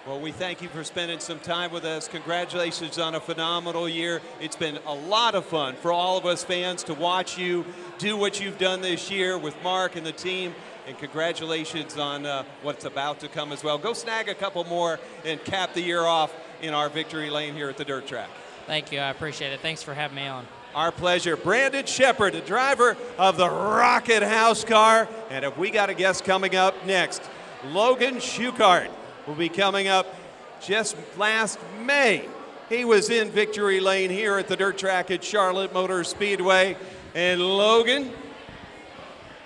Well, we thank you for spending some time with us. Congratulations on a phenomenal year. It's been a lot of fun for all of us fans to watch you do what you've done this year with Mark and the team. And congratulations on what's about to come as well. Go snag a couple more and cap the year off in our victory lane here at the dirt track. Thank you. I appreciate it. Thanks for having me on. Our pleasure. Brandon Shepard, the driver of the Rocket House car. And if we got a guest coming up next, Logan Schuchart will be coming up just last May. He was in victory lane here at the dirt track at Charlotte Motor Speedway. And Logan,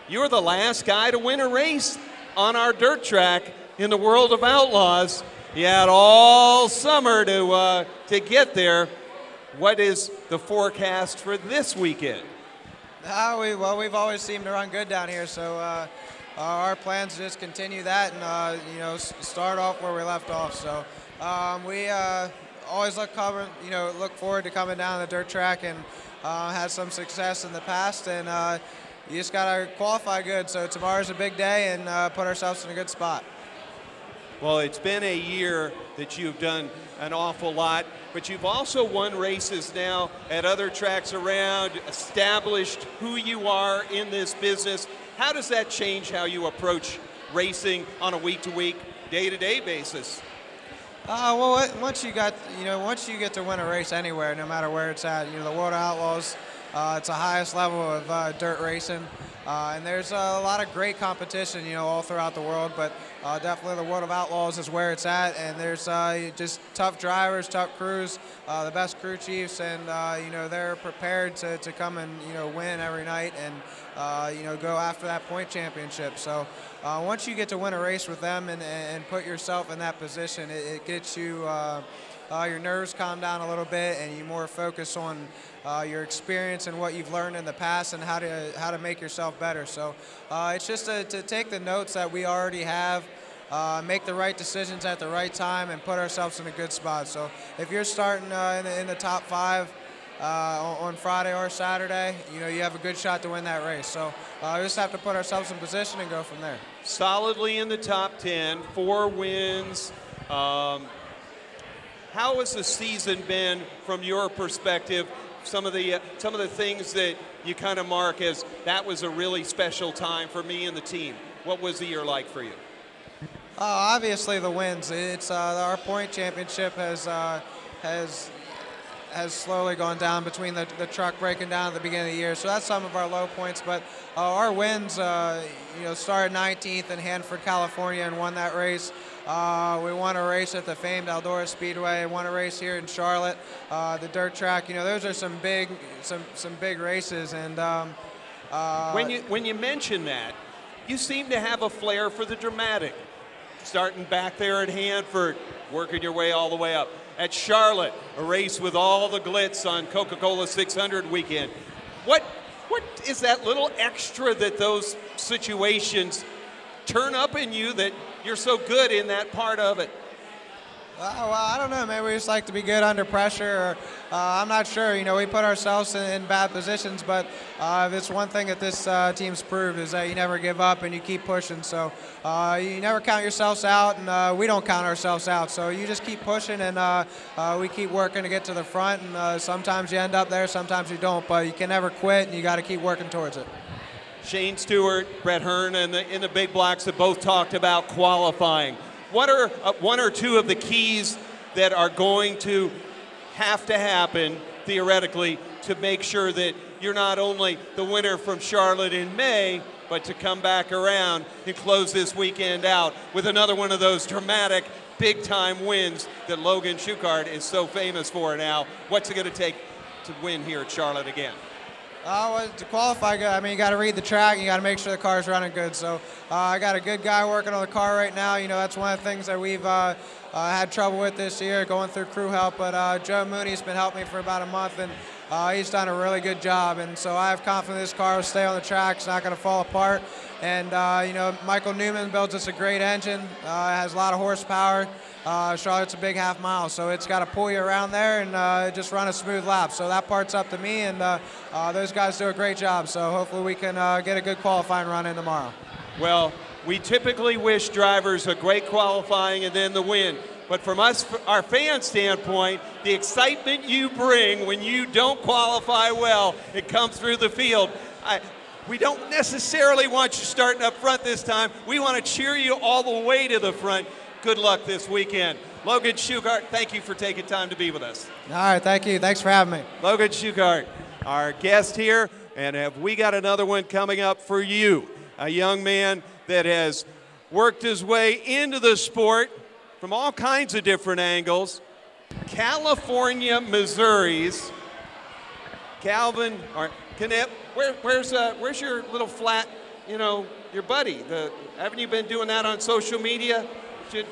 you're the last guy to win a race on our dirt track in the world of Outlaws. You had all summer to get there. What is the forecast for this weekend? We've always seemed to run good down here, so our plans just continue that and start off where we left off. So we always look forward to coming down the dirt track and had some success in the past, and you just gotta qualify good. So tomorrow's a big day and put ourselves in a good spot. Well, it's been a year that you've done an awful lot, but you've also won races now at other tracks around, established who you are in this business. How does that change how you approach racing on a week-to-week, day-to-day basis? Once you get to win a race anywhere, no matter where it's at, the World of Outlaws, it's the highest level of dirt racing, and there's a lot of great competition, all throughout the world, but definitely the World of Outlaws is where it's at, and there's just tough drivers, tough crews, the best crew chiefs, and they're prepared to come and win every night and go after that point championship. So once you get to win a race with them and put yourself in that position, it gets you your nerves calm down a little bit, and you more focus on your experience and what you've learned in the past and how to make yourself better. So it's just to take the notes that we already have, make the right decisions at the right time, and put ourselves in a good spot. So if you're starting in the top 5 on Friday or Saturday, you have a good shot to win that race. So we just have to put ourselves in position and go from there. Solidly in the top 10, 4 wins. How has the season been from your perspective? Some of the things that you kind of mark as that was a really special time for me and the team. What was the year like for you? Obviously the wins. It's our point championship has slowly gone down between the truck breaking down at the beginning of the year. So that's some of our low points. But our wins, started 19th in Hanford, California, and won that race. We won a race at the famed Eldora Speedway, won a race here in Charlotte, the dirt track. Those are some big races. And when you mention that, you seem to have a flair for the dramatic. starting back there at Hanford, working your way all the way up. At Charlotte, a race with all the glitz on Coca-Cola 600 weekend. What is that little extra that those situations turn up in you that you're so good in that part of it? Well, I don't know. Maybe we just like to be good under pressure. Or, I'm not sure. You know, we put ourselves in bad positions, but it's one thing that this team's proved is that you never give up and you keep pushing. So you never count yourselves out, and we don't count ourselves out. So you just keep pushing, and we keep working to get to the front. And sometimes you end up there, sometimes you don't. But you can never quit, and you got to keep working towards it. Shane Stewart, Brett Hearn, and in the big blocks have both talked about qualifying. What are one or two of the keys that are going to have to happen, theoretically, to make sure that you're not only the winner from Charlotte in May, but to come back around and close this weekend out with another one of those dramatic, big-time wins that Logan Schuchart is so famous for now? What's it going to take to win here at Charlotte again? Well, to qualify, I mean, you got to read the track. You got to make sure the car's running good. So I got a good guy working on the car right now. You know, that's one of the things that we've had trouble with this year, going through crew help. But Joe Mooney's been helping me for about a month, and he's done a really good job. And so I have confidence this car will stay on the track. It's not going to fall apart. And, you know, Michael Newman builds us a great engine. It has a lot of horsepower. Charlotte's a big half mile, so it's got to pull you around there and just run a smooth lap. So that part's up to me, and those guys do a great job. So hopefully we can get a good qualifying run in tomorrow. Well, we typically wish drivers a great qualifying and then the win. But from us, our fan standpoint, the excitement you bring when you don't qualify well, it comes through the field. We don't necessarily want you starting up front this time. We want to cheer you all the way to the front. Good luck this weekend. Logan Schuchart, thank you for taking time to be with us. All right, thank you. Thanks for having me. Logan Schuchart, our guest here, and have we got another one coming up for you? A young man that has worked his way into the sport from all kinds of different angles. California, Missouri's Calvin, or Knipp, where's your little flat, you know, your buddy? Haven't you been doing that on social media? Is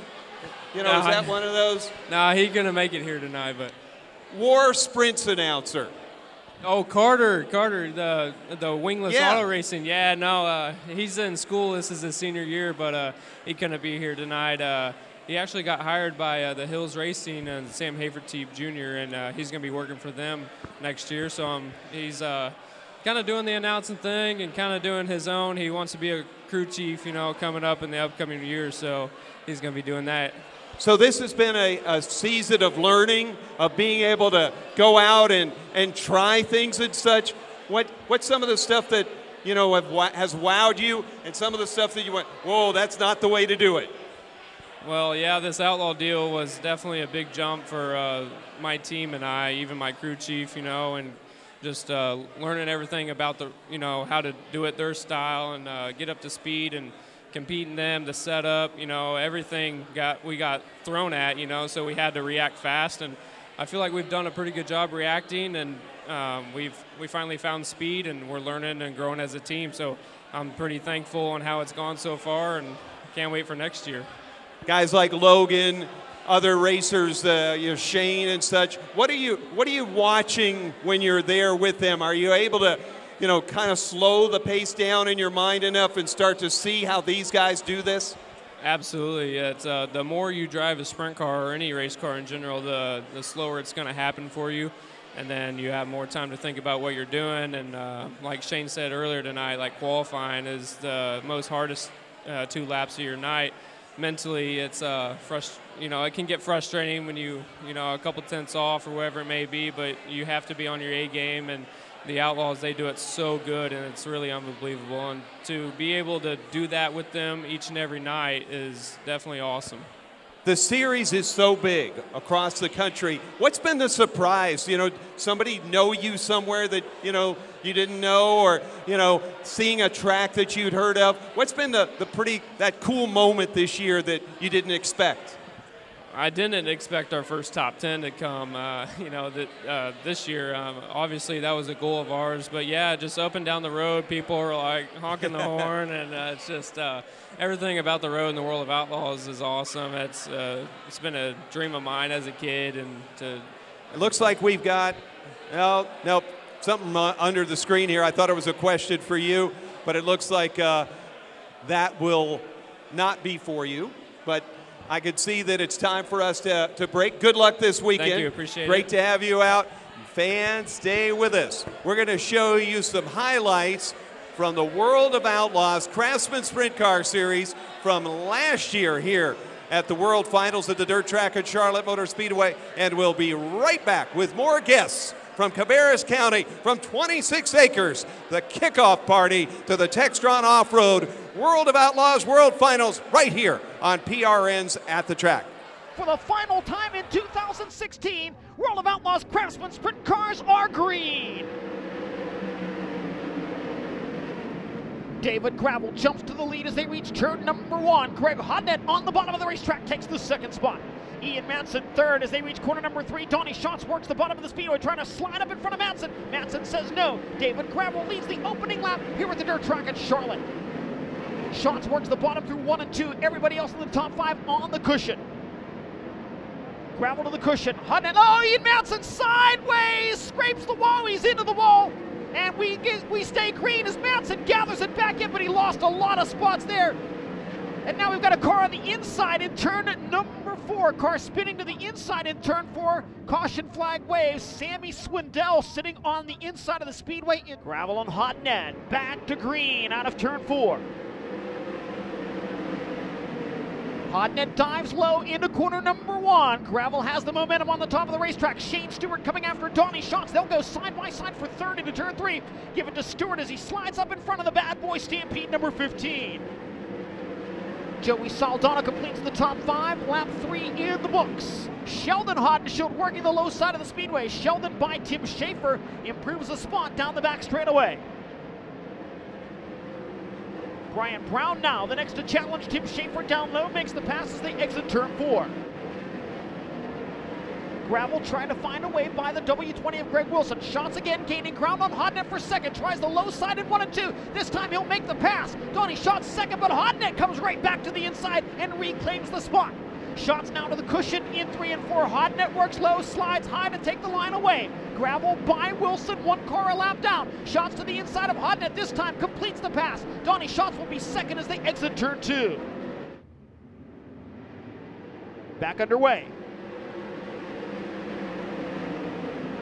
that one of those? Nah, he's going to make it here tonight, but. War Sprints announcer. Oh, Carter, the wingless Yeah. auto racing. Yeah, no, he's in school. This is his senior year, but he couldn't be here tonight. He actually got hired by the Hills Racing and Sam Haverteep Jr., and he's going to be working for them next year. So he's kind of doing the announcing thing and kind of doing his own. He wants to be a crew chief, you know, coming up in the upcoming years. So he's going to be doing that. So this has been a season of learning, of being able to go out and try things and such. What's some of the stuff that, you know, has wowed you, and some of the stuff that you went, whoa, that's not the way to do it? Well, yeah, this Outlaw deal was definitely a big jump for my team and I, even my crew chief, you know, and just learning everything about how to do it their style and get up to speed and competing them, the setup, you know, everything we got thrown at, you know, so we had to react fast, and I feel like we've done a pretty good job reacting, and we finally found speed, and we're learning and growing as a team. So I'm pretty thankful on how it's gone so far, and can't wait for next year. Guys like Logan, other racers, Shane and such. What are you watching when you're there with them? Are you able to, you know, kind of slow the pace down in your mind enough and start to see how these guys do this? Absolutely. It's the more you drive a sprint car or any race car in general, the slower it's going to happen for you, and then you have more time to think about what you're doing. And like Shane said earlier tonight, like qualifying is the most hardest 2 laps of your night. Mentally, it's it can get frustrating when you a couple tenths off or whatever it may be, but you have to be on your A game, and the Outlaws, they do it so good, and it's really unbelievable. And to be able to do that with them each and every night is definitely awesome. The series is so big across the country. What's been the surprise? You know, somebody know you somewhere that, you know, you didn't know, or, you know, seeing a track that you'd heard of. What's been that cool moment this year that you didn't expect? I didn't expect our first top 10 to come, this year. Obviously, that was a goal of ours. But, yeah, just up and down the road, people are, like, honking the horn. And it's just everything about the road in the World of Outlaws is awesome. It's been a dream of mine as a kid. It looks like we've got nope, something under the screen here. I thought it was a question for you, but it looks like that will not be for you. But I could see that it's time for us to break. Good luck this weekend. Thank you, appreciate it. Great to have you out. Fans, stay with us. We're going to show you some highlights from the World of Outlaws Craftsman Sprint Car Series from last year here at the World Finals at the Dirt Track at Charlotte Motor Speedway. And we'll be right back with more guests from Cabarrus County, from 26 acres, the kickoff party to the Textron Off-Road World of Outlaws World Finals right here on PRN's At the Track. For the final time in 2016, World of Outlaws Craftsman Sprint Cars are green. David Gravel jumps to the lead as they reach turn number 1. Greg Hodnett on the bottom of the racetrack takes the second spot. Ian Manson third as they reach corner number 3. Donnie Schatz works the bottom of the speedway trying to slide up in front of Manson. Manson says no. David Gravel leads the opening lap here at the Dirt Track at Charlotte. Schatz works the bottom through 1 and 2. Everybody else in the top 5 on the cushion. Gravel to the cushion. Hodnett, Ian Manson sideways, scrapes the wall. He's into the wall. And we stay green as Manson gathers it back in, but he lost a lot of spots there. And now we've got a car on the inside in turn number 4. Car spinning to the inside in turn 4. Caution flag waves. Sammy Swindell sitting on the inside of the speedway. Gravel on Hodnett. Back to green out of turn 4. Hodnett dives low into corner number 1. Gravel has the momentum on the top of the racetrack. Shane Stewart coming after Donnie Schatz. They'll go side by side for third into turn 3. Give it to Stewart as he slides up in front of the bad boy Stampede number 15. Joey Saldana completes the top 5. Lap 3 in the books. Sheldon Hodenshield working the low side of the speedway. Sheldon by Tim Schaefer improves a spot down the back straightaway. Brian Brown now, the next to challenge. Tim Schaefer down low, makes the pass as they exit turn 4. Gravel trying to find a way by the W20 of Greg Wilson. Shots again, gaining ground on Hodnett for second. Tries the low side in 1 and 2. This time he'll make the pass. Donnie Schatz second, but Hodnett comes right back to the inside and reclaims the spot. Shots now to the cushion in 3 and 4. Hodnett works low, slides high to take the line away. Gravel by Wilson, 1 car a lap down. Shots to the inside of Hodnett, this time completes the pass. Donnie Schatz will be second as they exit turn 2. Back underway.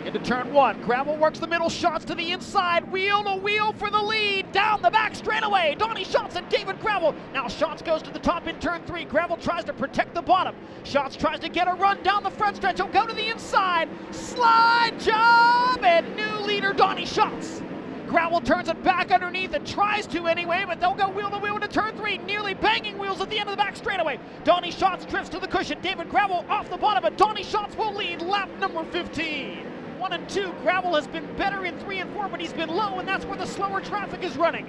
Into turn 1, Gravel works the middle, Schatz to the inside, wheel to wheel for the lead, down the back straightaway, Donnie Schatz and David Gravel. Now Schatz goes to the top in turn 3, Gravel tries to protect the bottom. Schatz tries to get a run down the front stretch, he'll go to the inside, slide job, and new leader Donnie Schatz. Gravel turns it back underneath and tries to anyway, but they'll go wheel to wheel into turn 3, nearly banging wheels at the end of the back straightaway. Donnie Schatz drifts to the cushion, David Gravel off the bottom, but Donnie Schatz will lead lap number 15. 1 and 2, Gravel has been better in 3 and 4, but he's been low, and that's where the slower traffic is running.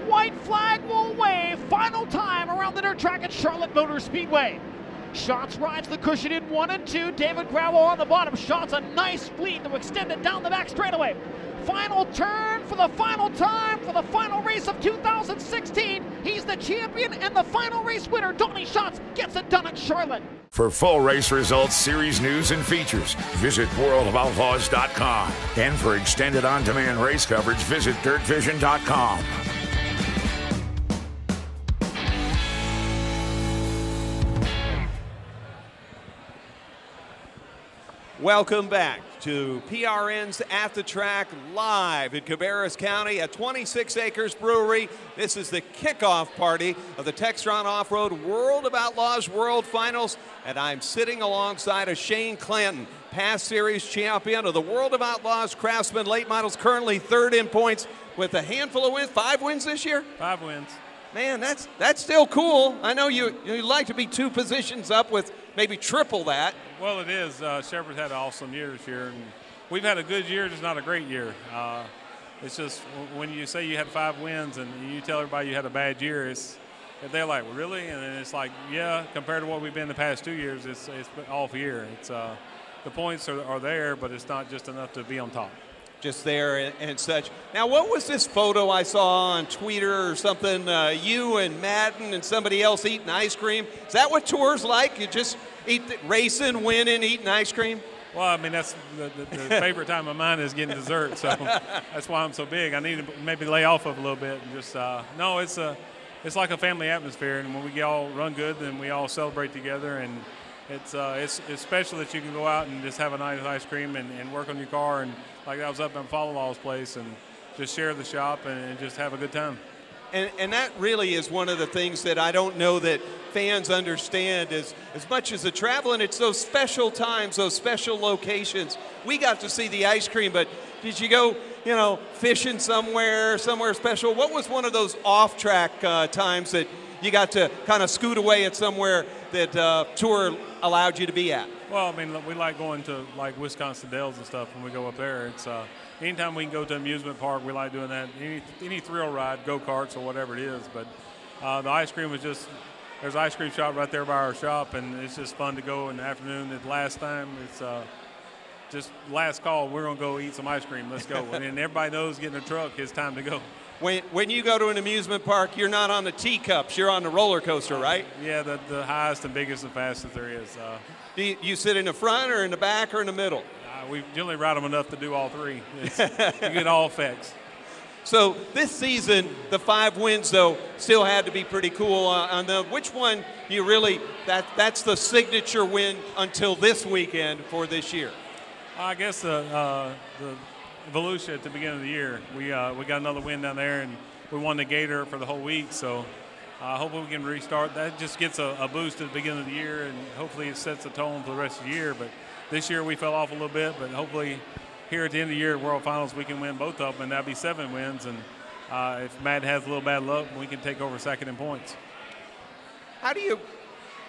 White flag will wave, final time around the dirt track at Charlotte Motor Speedway. Schatz rides the cushion in 1 and 2, David Gravel on the bottom. Schatz a nice lead to extend it down the back straightaway. Final turn for the final time for the final race of 2016. He's the champion and the final race winner. Donnie Schatz gets it done at Charlotte. For full race results, series news, and features, visit worldofoutlaws.com. And for extended on-demand race coverage, visit dirtvision.com. Welcome back to PRN's At the Track live in Cabarrus County at 26 Acres Brewery. This is the kickoff party of the Textron Off-Road World of Outlaws World Finals, and I'm sitting alongside of Shane Clanton, past series champion of the World of Outlaws Craftsman late models, currently third in points with a handful of wins. 5 wins this year? 5 wins. Man, that's still cool. I know you like to be 2 positions up with maybe triple that. Well, it is. Shepard's had an awesome year this year, and we've had a good year, just not a great year. It's just when you say you had 5 wins and you tell everybody you had a bad year, they're like, really? And then it's like, yeah, compared to what we've been the past 2 years, it's off here. It's the points are there, but it's not just enough to be on top. Just there and such. Now, what was this photo I saw on Twitter or something? You and Madden and somebody else eating ice cream. Is that what tour's like? You just racing, winning, eating ice cream? Well, I mean, that's the favorite time of mine is getting dessert, so that's why I'm so big. I need to maybe lay off of a little bit and just no. It's like a family atmosphere, and when we all run good, then we all celebrate together, and it's special that you can go out and just have a nice ice cream and work on your car, and like I was up in Outlaws place and just share the shop and just have a good time. And that really is one of the things that I don't know that fans understand as much as the travel, and it's those special times, those special locations. We got to see the ice cream, but did you go, fishing somewhere special? What was one of those off-track times that you got to kind of scoot away at somewhere that tour allowed you to be at? Well, I mean, we like going to like Wisconsin Dells and stuff when we go up there. It's anytime we can go to an amusement park, we like doing that. Any thrill ride, go-karts or whatever it is. But the ice cream was just, there's an ice cream shop right there by our shop, and it's just fun to go in the afternoon. The last time, it's just last call, we're going to go eat some ice cream. Let's go. And everybody knows getting a truck, it's time to go. When you go to an amusement park, you're not on the teacups, you're on the roller coaster, right? Yeah, the highest and biggest and fastest there is. Do you sit in the front or in the back or in the middle? We generally ride them enough to do all three. You get all effects. So this season, the 5 wins, though, still had to be pretty cool. Which one do you really, that's the signature win until this weekend for this year? I guess the Volusia at the beginning of the year. We got another win down there, and we won the Gator for the whole week. So hopefully we can restart. That just gets a boost at the beginning of the year, and hopefully it sets a tone for the rest of the year. But this year we fell off a little bit, but hopefully here at the end of the year at World Finals we can win both of them, and that'll be 7 wins. And if Matt has a little bad luck, we can take over second in points. How do you,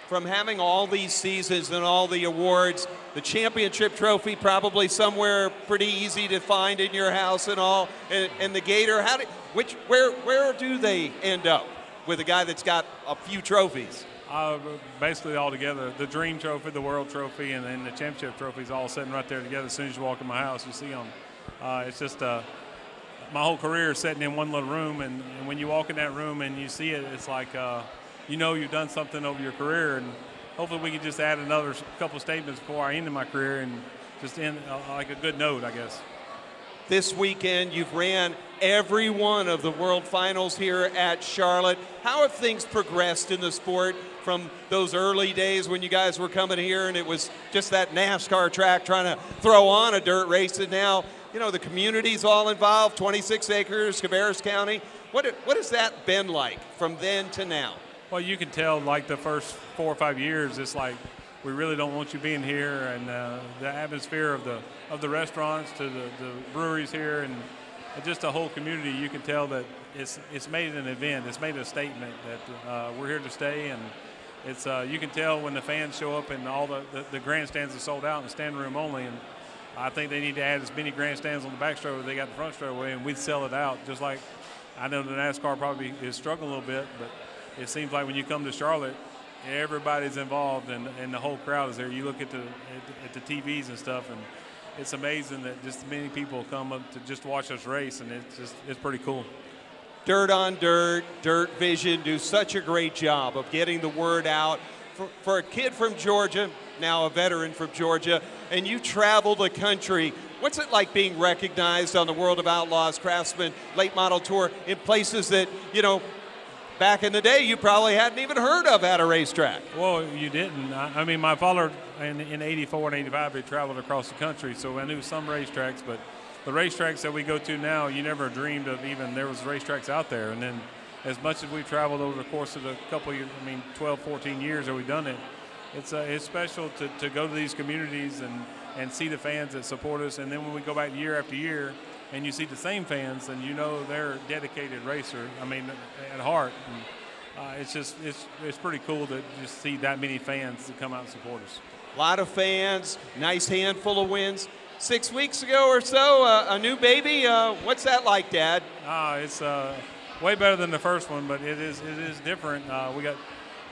from having all these seasons and all the awards, the championship trophy probably somewhere pretty easy to find in your house and all, and the Gator, where do they end up with a guy that's got a few trophies? Basically all together. The Dream Trophy, the World Trophy, and then the Championship Trophies all sitting right there together. As soon as you walk in my house, you see them. It's just my whole career is sitting in one little room, and when you walk in that room and you see it, it's like you've done something over your career, and hopefully we can just add another couple statements before I end my career and just end like a good note, I guess. This weekend, you've ran every one of the World Finals here at Charlotte. How have things progressed in the sport from those early days when you guys were coming here and it was just that NASCAR track trying to throw on a dirt race, and now, the community's all involved, 26 acres, Cabarrus County. What has that been like from then to now? Well, you can tell, like the first 4 or 5 years, it's like we really don't want you being here, and the atmosphere of the restaurants to the breweries here, and just the whole community. You can tell that it's made an event. It's made a statement that we're here to stay, and it's you can tell when the fans show up and all the grandstands are sold out and the stand room only. And I think they need to add as many grandstands on the back straightaway as they got the front straightaway, and we'd sell it out. Just like I know the NASCAR probably is struggling a little bit, but it seems like when you come to Charlotte, everybody's involved and the whole crowd is there. You look at the TVs and stuff, and it's amazing that just many people come up to just watch us race, and it's pretty cool. Dirt on Dirt, Dirt Vision do such a great job of getting the word out. For a kid from Georgia, now a veteran from Georgia, and you travel the country, what's it like being recognized on the World of Outlaws, Craftsman, Late Model Tour in places that, back in the day you probably hadn't even heard of at a racetrack? Well, you didn't. I mean, my father in 84 and 85, he traveled across the country, so I knew some racetracks, but the racetracks that we go to now, you never dreamed of even there was racetracks out there. And then as much as we've traveled over the course of a couple of years, 12, 14 years that we've done it, it's special to go to these communities and see the fans that support us. And then when we go back year after year and you see the same fans, and they're a dedicated racer, at heart. And, it's pretty cool to just see that many fans that come out and support us. A lot of fans, nice handful of wins. 6 weeks ago or so, a new baby. What's that like, Dad? way better than the first one, but it is different. We got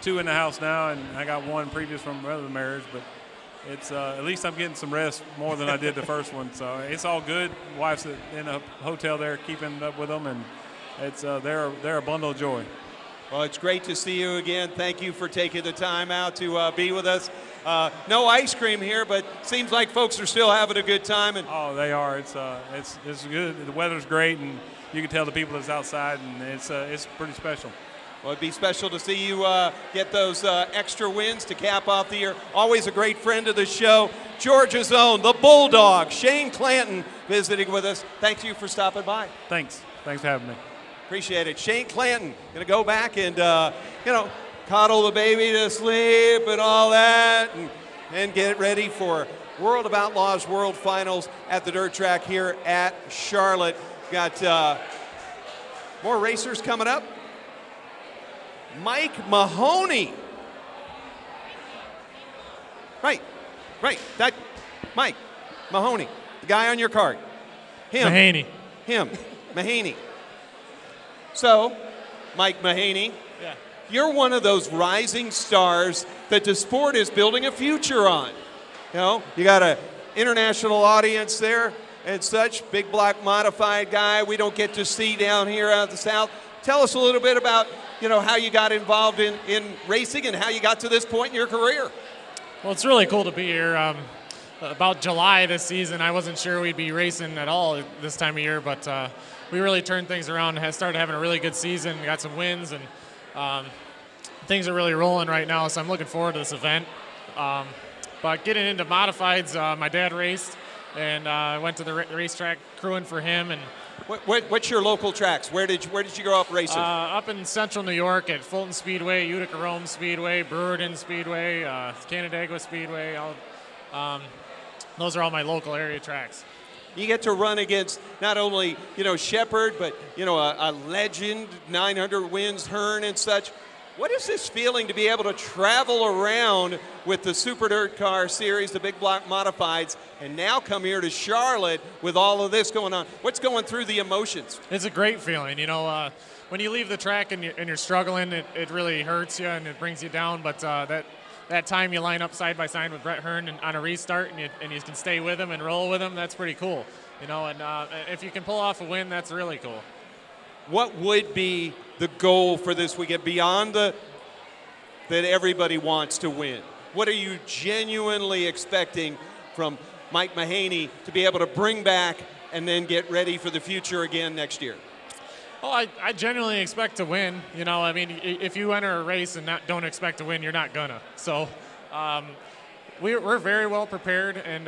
2 in the house now, and I got 1 previous from my other marriage, but it's at least I'm getting some rest more than I did the first one, so it's all good. Wife's in a hotel there, keeping up with them, and it's they're a bundle of joy. Well, it's great to see you again. Thank you for taking the time out to be with us. No ice cream here, but seems like folks are still having a good time. And oh, they are. It's good. The weather's great, and you can tell the people that's outside, and it's pretty special. Well, it'd be special to see you get those extra wins to cap off the year. Always a great friend of the show, Georgia's own, the Bulldog, Shane Clanton, visiting with us. Thank you for stopping by. Thanks for having me. Appreciate it. Shane Clanton, going to go back and, cuddle the baby to sleep and all that and get ready for World of Outlaws World Finals at the dirt track here at Charlotte. Got more racers coming up. Mike Mahoney. Right. That Mike Mahoney, the guy on your card. Him. Mahaney. Him. Mahaney. So, Mike Mahaney, yeah. You're one of those rising stars that the sport is building a future on. You know, you got an international audience there and such, big block modified guy we don't get to see down here out of the South. Tell us a little bit about, how you got involved in racing and how you got to this point in your career. Well, it's really cool to be here. About July this season, I wasn't sure we'd be racing at all this time of year, but we really turned things around and started having a really good season. We got some wins, and things are really rolling right now, so I'm looking forward to this event. But getting into modifieds, my dad raced, and I went to the racetrack crewing for him. And what's your local tracks? Where did you grow up racing? Up in central New York at Fulton Speedway, Utica Rome Speedway, Brewerton Speedway, Canandaigua Speedway. Those are all my local area tracks. You get to run against not only, Shepard, but, a legend, 900 wins, Hearn and such. What is this feeling to be able to travel around with the Super DirtCar series, the big block modifieds, and now come here to Charlotte with all of this going on? What's going through the emotions? It's a great feeling. When you leave the track and you're struggling, it really hurts you and it brings you down. But that time you line up side by side with Brett Hearn on a restart and you can stay with him and roll with him, that's pretty cool. And if you can pull off a win, that's really cool. What would be the goal for this weekend beyond that everybody wants to win? What are you genuinely expecting from Mike Mahaney to be able to bring back and then get ready for the future again next year? Well, I genuinely expect to win. If you enter a race and don't expect to win, you're not gonna. So we're very well prepared, and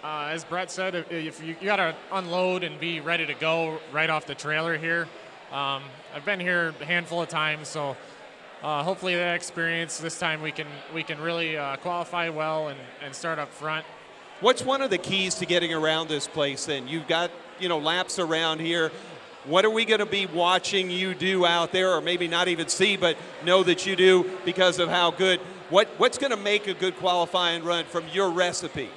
as Brett said, if you got to unload and be ready to go right off the trailer here. I've been here a handful of times, so hopefully that experience this time we can really qualify well and start up front. What's one of the keys to getting around this place then? You've got, laps around here. What are we going to be watching you do out there, or maybe not even see, but know that you do because of how good? What's going to make a good qualifying run from your recipe?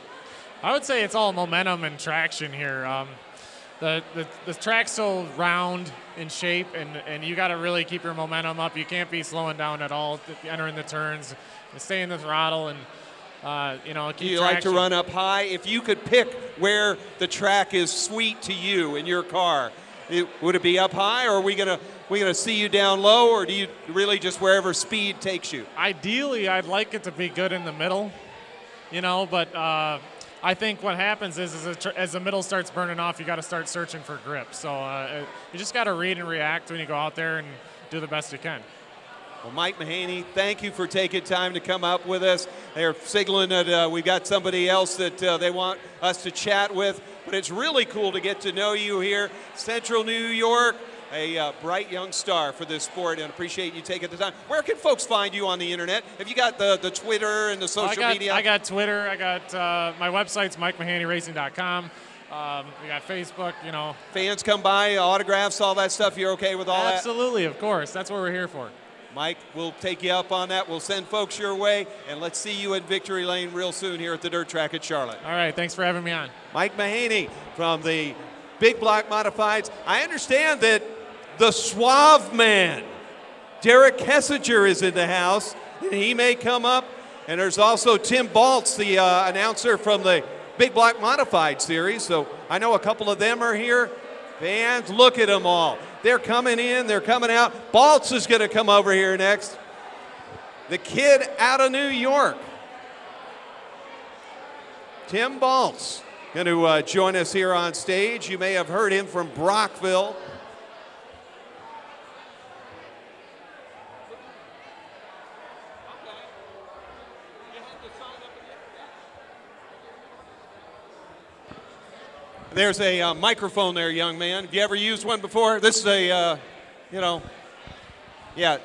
I would say it's all momentum and traction here. The track's so round in shape, and you got to really keep your momentum up. You can't be slowing down at all entering the turns. Stay in the throttle and keep Do you traction. like to run up high? If you could pick where the track is sweet to you in your car, would it be up high, or are we gonna see you down low, or do you really just wherever speed takes you? Ideally, I'd like it to be good in the middle, but I think what happens is as the middle starts burning off, you got to start searching for grip. So you just got to read and react when you go out there and do the best you can. Well, Mike Mahaney, thank you for taking time to come up with us. They're signaling that we've got somebody else that they want us to chat with, but it's really cool to get to know you here. Central New York, a bright young star for this sport, and appreciate you taking the time. Where can folks find you on the internet? Have you got the Twitter and the social media? I got Twitter. I got my website's MikeMahaneyRacing.com. We got Facebook, Fans come by, autographs, all that stuff. You're okay with all that? Absolutely, of course. That's what we're here for. Mike, we'll take you up on that. We'll send folks your way, and let's see you in Victory Lane real soon here at the dirt track at Charlotte. All right, thanks for having me on. Mike Mahaney from the Big Block Modifieds. I understand that the Suave Man. Derek Kessinger is in the house, and he may come up. And there's also Tim Baltz, the announcer from the Big Block Modified Series. So I know a couple of them are here. Fans, look at them all. They're coming in, they're coming out. Baltz is going to come over here next. The kid out of New York. Tim Baltz going to join us here on stage. You may have heard him from Brockville. There's a microphone there, young man. Have you ever used one before? This is a, yeah.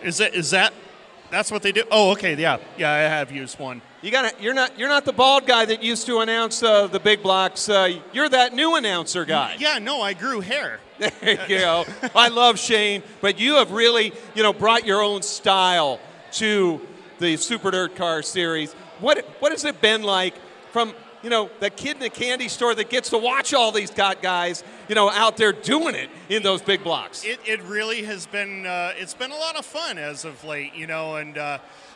That's what they do? Oh, okay, yeah, I have used one. You're not the bald guy that used to announce the big blocks. You're that new announcer guy. Yeah, no, I grew hair. There you go. I love Shane, but you have really, brought your own style to the Super DirtCar series. What has it been like from the kid in the candy store that gets to watch all these guys, out there doing it in those big blocks? It really has been, it's been a lot of fun as of late, and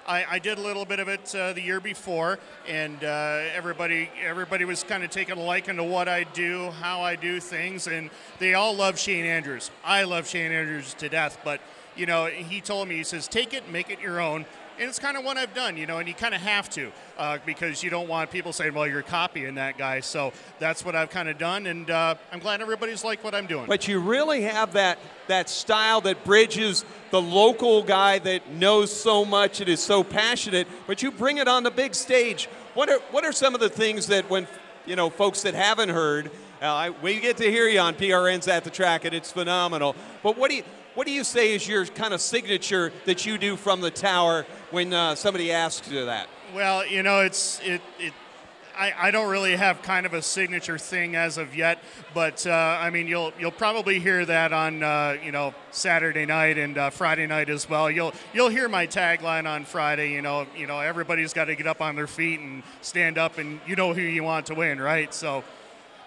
I did a little bit of it the year before, and everybody was kind of taking a liking to what I do, how I do things, and they all love Shane Andrews. I love Shane Andrews to death, but, he told me, he says, take it, make it your own. And it's kind of what I've done, and you kind of have to because you don't want people saying, well, you're copying that guy. So that's what I've kind of done, and I'm glad everybody's like what I'm doing. But you really have that style that bridges the local guy that knows so much and is so passionate, but you bring it on the big stage. What are some of the things that when, folks that haven't heard, we get to hear you on PRN's At the Track, and it's phenomenal. But what do you say is your kind of signature that you do from the tower when somebody asks you that? Well, I don't really have kind of a signature thing as of yet, but I mean, you'll probably hear that on Saturday night and Friday night as well. You'll hear my tagline on Friday. Everybody's got to get up on their feet and stand up, and you know who you want to win, right? So,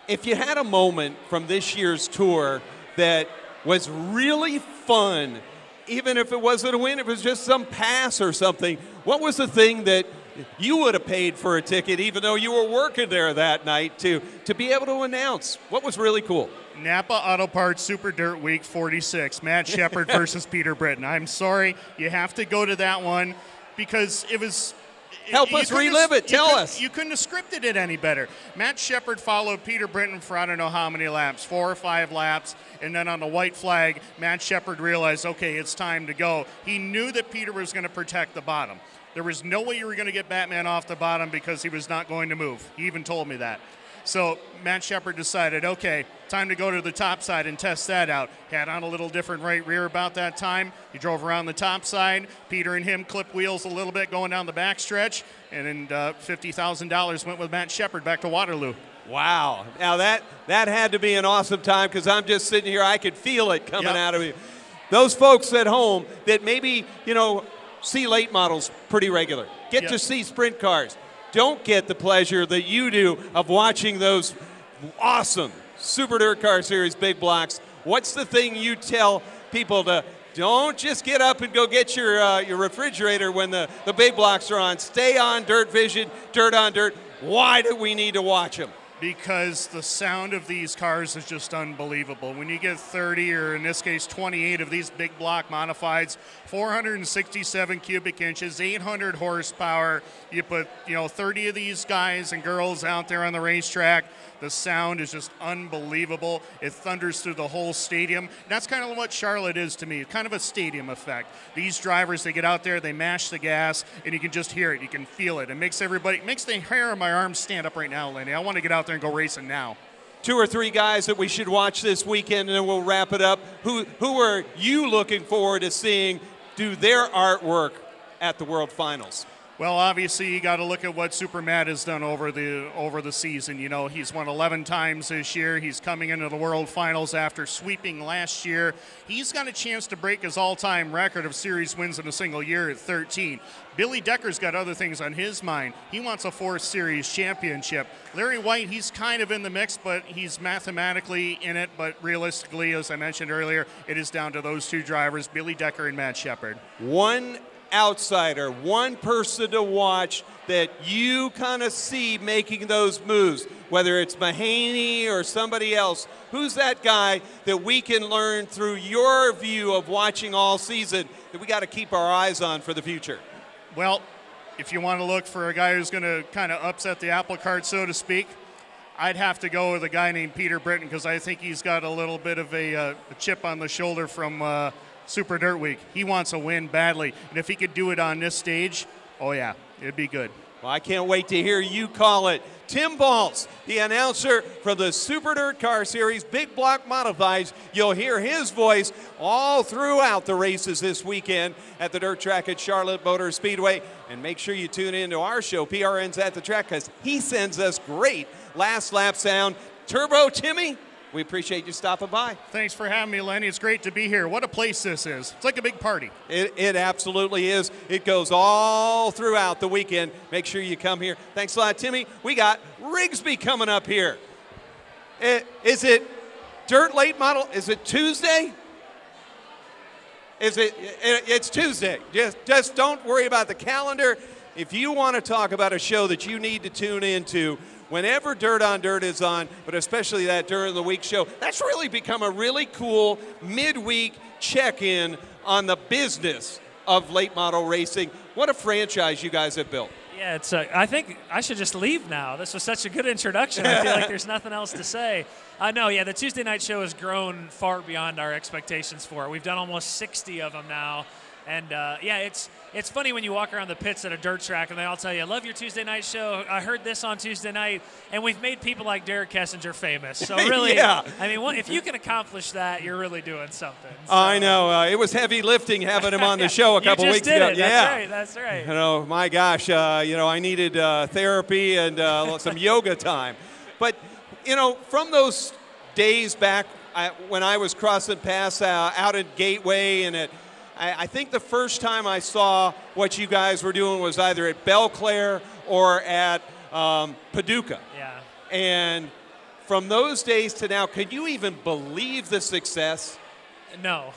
if you had a moment from this year's tour that was really fun, even if it wasn't a win, if it was just some pass or something, what was the thing that you would have paid for a ticket, even though you were working there that night, to be able to announce? What was really cool? Napa Auto Parts Super Dirt Week 46, Matt Shepard versus Peter Britton. I'm sorry, you have to go to that one because it was... Help us relive it. Tell us. You couldn't have scripted it any better. Matt Shepard followed Peter Britton for I don't know how many laps, 4 or 5 laps, and then on the white flag, Matt Shepard realized, okay, it's time to go. He knew that Peter was going to protect the bottom. There was no way you were going to get Batman off the bottom because he was not going to move. He even told me that. So Matt Shepard decided, okay, time to go to the top side and test that out. Had on a little different right rear about that time. He drove around the top side. Peter and him clipped wheels a little bit going down the back stretch. And then $50,000 went with Matt Shepard back to Waterloo. Wow. Now that had to be an awesome time because I'm just sitting here. I could feel it coming out of you. Those folks at home that maybe, see late models pretty regular, get to see sprint cars, don't get the pleasure that you do of watching those awesome Super DirtCar Series big blocks. What's the thing you tell people to don't just get up and go get your refrigerator when the big blocks are on? Stay on Dirt Vision, Dirt on Dirt. Why do we need to watch them? Because the sound of these cars is just unbelievable. When you get 30, or in this case 28 of these big block modifieds, 467 cubic inches, 800 horsepower, you put 30 of these guys and girls out there on the racetrack, the sound is just unbelievable. It thunders through the whole stadium. And that's kind of what Charlotte is to me, kind of a stadium effect. These drivers, they get out there, they mash the gas, and you can just hear it, you can feel it. It makes the hair on my arms stand up right now, Lenny. I want to get out there and go racing now. 2 or 3 guys that we should watch this weekend, and then we'll wrap it up. Who are you looking forward to seeing do their artwork at the World Finals? Well, obviously, you got to look at what Super Matt has done over the season. You know, he's won 11 times this year. He's coming into the World Finals after sweeping last year. He's got a chance to break his all-time record of series wins in a single year at 13. Billy Decker's got other things on his mind. He wants a 4th series championship. Larry White, he's kind of in the mix, but he's mathematically in it. But realistically, as I mentioned earlier, it is down to those 2 drivers, Billy Decker and Matt Shepard. One outsider, one person to watch that you kind of see making those moves, whether it's Mahaney or somebody else. Who's that guy that we can learn through your view of watching all season that we got to keep our eyes on for the future? Well, if you want to look for a guy who's going to kind of upset the apple cart, so to speak, I'd have to go with a guy named Peter Britton, because I think he's got a little bit of a chip on the shoulder from Super Dirt Week. He wants a win badly, and if he could do it on this stage, oh yeah, it'd be good. Well, I can't wait to hear you call it. Tim Baltz, the announcer from the Super DirtCar Series, Big Block Modifieds. You'll hear his voice all throughout the races this weekend at the dirt track at Charlotte Motor Speedway. And make sure you tune in to our show, PRN's at the Track, because he sends us great last lap sound. Turbo Timmy, we appreciate you stopping by. Thanks for having me, Lenny. It's great to be here. What a place this is. It's like a big party. It absolutely is. It goes all throughout the weekend. Make sure you come here. Thanks a lot, Timmy. We got Rigsby coming up here. Is it Dirt Late Model? Is it Tuesday? It's Tuesday. Just don't worry about the calendar. If you want to talk about a show that you need to tune into, whenever Dirt on Dirt is on, but especially that during the week show, that's really become a really cool midweek check-in on the business of late model racing. What a franchise you guys have built. Yeah, it's. I think I should just leave now. This was such a good introduction. I feel like there's nothing else to say. No, yeah, the Tuesday night show has grown far beyond our expectations for it. We've done almost 60 of them now. And, yeah, it's funny when you walk around the pits at a dirt track and they all tell you, I love your Tuesday night show. I heard this on Tuesday night. And we've made people like Derek Kessinger famous. So really, yeah. I mean, if you can accomplish that, you're really doing something. So. I know. It was heavy lifting having him on the show a couple weeks ago. It. Yeah, that's right. You know, my gosh, I needed therapy and some yoga time. But, from those days back when I was crossing paths out at Gateway and I think the first time I saw what you guys were doing was either at Belclair or at Paducah. Yeah. And from those days to now, can you even believe the success? No.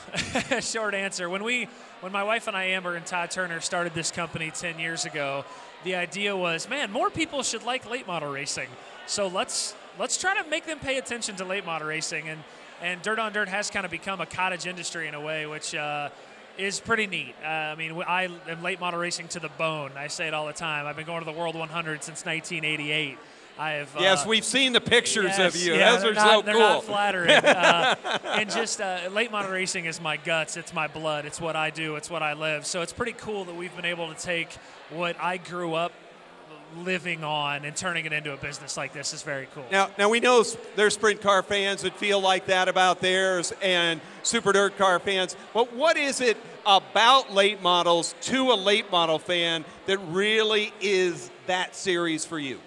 Short answer. When my wife and I, Amber and Todd Turner, started this company 10 years ago, the idea was, man, more people should like late model racing. So let's try to make them pay attention to late model racing. And Dirt on Dirt has kind of become a cottage industry in a way, which is pretty neat. I mean, I am late model racing to the bone. I say it all the time. I've been going to the World 100 since 1988. Yes, we've seen the pictures of you. Yeah, those are so cool. They're not flattering. And just late model racing is my guts. It's my blood. It's what I do. It's what I live. So it's pretty cool that we've been able to take what I grew up living on and turning it into a business like this is very cool. Now we know there's sprint car fans that feel like that about theirs and super dirt car fans, but what is it about late models to a late model fan that really is that series for you?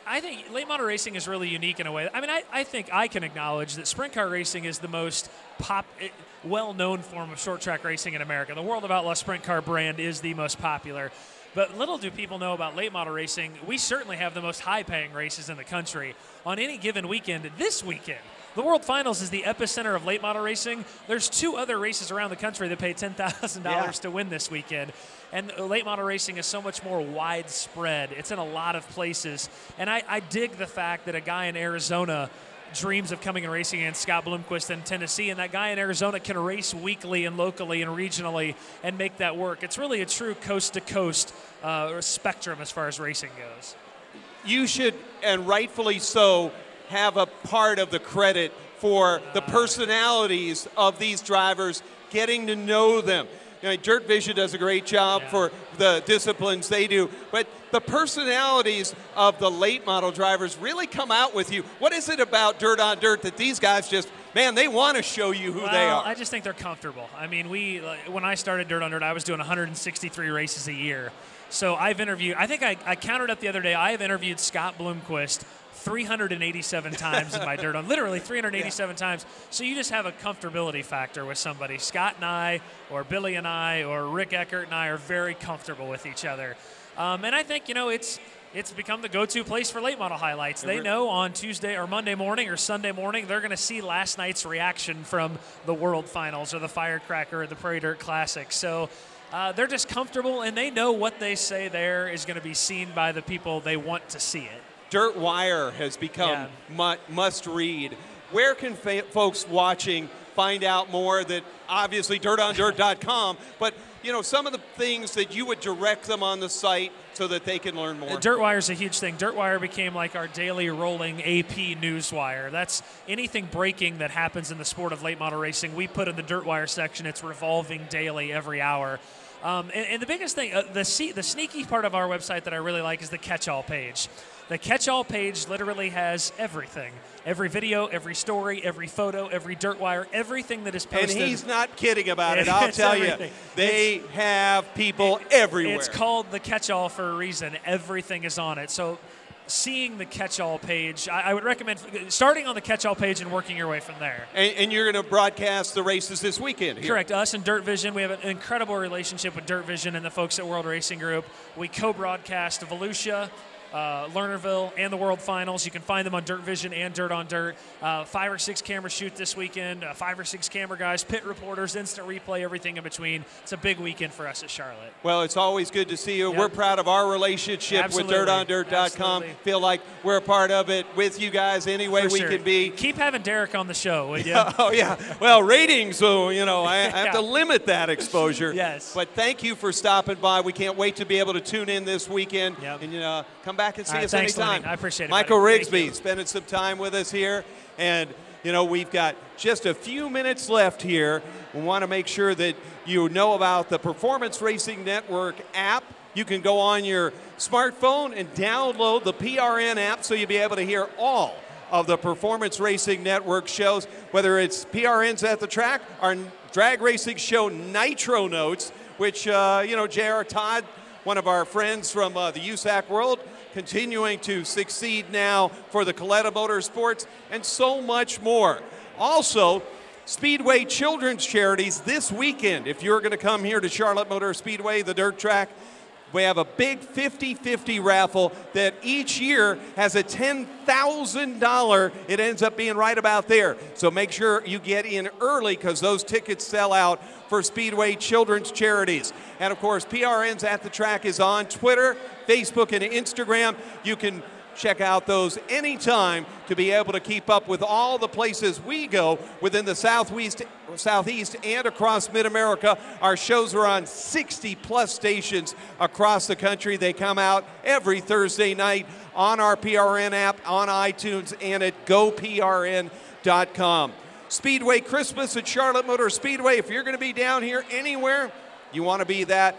I think late model racing is really unique in a way. I mean, I think I can acknowledge that sprint car racing is the most well-known form of short track racing in America. The World of Outlaws sprint car brand is the most popular. But little do people know about late model racing, we certainly have the most high-paying races in the country. On any given weekend, this weekend, the World Finals is the epicenter of late model racing. There's 2 other races around the country that pay $10,000 to win this weekend. And late model racing is so much more widespread. It's in a lot of places. And I dig the fact that a guy in Arizona dreams of coming and racing against Scott Bloomquist in Tennessee, and that guy in Arizona can race weekly and locally and regionally and make that work. It's really a true coast-to-coast spectrum as far as racing goes. You should, and rightfully so, have a part of the credit for the personalities of these drivers, getting to know them. Dirt Vision does a great job for the disciplines they do, but the personalities of the late model drivers really come out with you. What is it about Dirt on Dirt that these guys just, man, they want to show you who they are? I just think they're comfortable. I mean, when I started Dirt on Dirt, I was doing 163 races a year. So I've interviewed, I think I counted up the other day, I have interviewed Scott Bloomquist 387 times in my dirt on, literally 387 times. So you just have a comfortability factor with somebody. Scott and I, or Billy and I, or Rick Eckert and I are very comfortable with each other. And I think, it's become the go-to place for late model highlights. They know on Tuesday or Monday morning or Sunday morning, they're going to see last night's reaction from the World Finals or the Firecracker or the Prairie Dirt Classic. So they're just comfortable, and they know what they say there is going to be seen by the people they want to see it. Dirt Wire has become must-read. Where can folks watching find out more? That obviously dirtondirt.com, but some of the things that you would direct them on the site so that they can learn more. Dirt Wire is a huge thing. Dirt Wire became like our daily rolling AP news wire. That's anything breaking that happens in the sport of late model racing. We put in the Dirt Wire section. It's revolving daily, every hour. And the biggest thing, the sneaky part of our website that I really like is the catch-all page. The catch-all page literally has everything. Every video, every story, every photo, every Dirt Wire, everything that is posted. And he's not kidding about it, I'll tell you. They have people everywhere. It's called the catch-all for a reason. Everything is on it. So seeing the catch-all page, I would recommend starting on the catch-all page and working your way from there. And you're going to broadcast the races this weekend here. Correct. Us and Dirt Vision, we have an incredible relationship with Dirt Vision and the folks at World Racing Group. We co-broadcast Volusia, Lernerville, and the World Finals. You can find them on Dirt Vision and Dirt on Dirt. 5 or 6 camera shoot this weekend, 5 or 6 camera guys, pit reporters, instant replay, everything in between. It's a big weekend for us at Charlotte. Well, it's always good to see you. Yep. We're proud of our relationship with DirtOnDirt.com. Feel like we're a part of it with you guys any way we can be. Keep having Derek on the show, would you? Oh, yeah. Well, ratings, so, I have to limit that exposure. Yes. But thank you for stopping by. We can't wait to be able to tune in this weekend. Yep. And, come back and see us thanks, anytime. Lenny. I appreciate it. Michael Rigsby spending some time with us here. And, we've got just a few minutes left here. We want to make sure that you know about the Performance Racing Network app. You can go on your smartphone and download the PRN app so you'll be able to hear all of the Performance Racing Network shows, whether it's PRNs at the track, our drag racing show Nitro Notes, which, J.R. Todd, one of our friends from the USAC world, continuing to succeed now for the Coletta Motorsports, and so much more. Also, Speedway Children's Charities this weekend. If you're going to come here to Charlotte Motor Speedway, the dirt track, we have a big 50-50 raffle that each year has a $10,000. It ends up being right about there. So make sure you get in early because those tickets sell out for Speedway Children's Charities. And, of course, PRNs at the Track is on Twitter, Facebook, and Instagram. You can check out those anytime to be able to keep up with all the places we go within the Southeast and across Mid-America. Our shows are on 60-plus stations across the country. They come out every Thursday night on our PRN app, on iTunes, and at GoPRN.com. Speedway Christmas at Charlotte Motor Speedway. If you're going to be down here anywhere, you want to be that.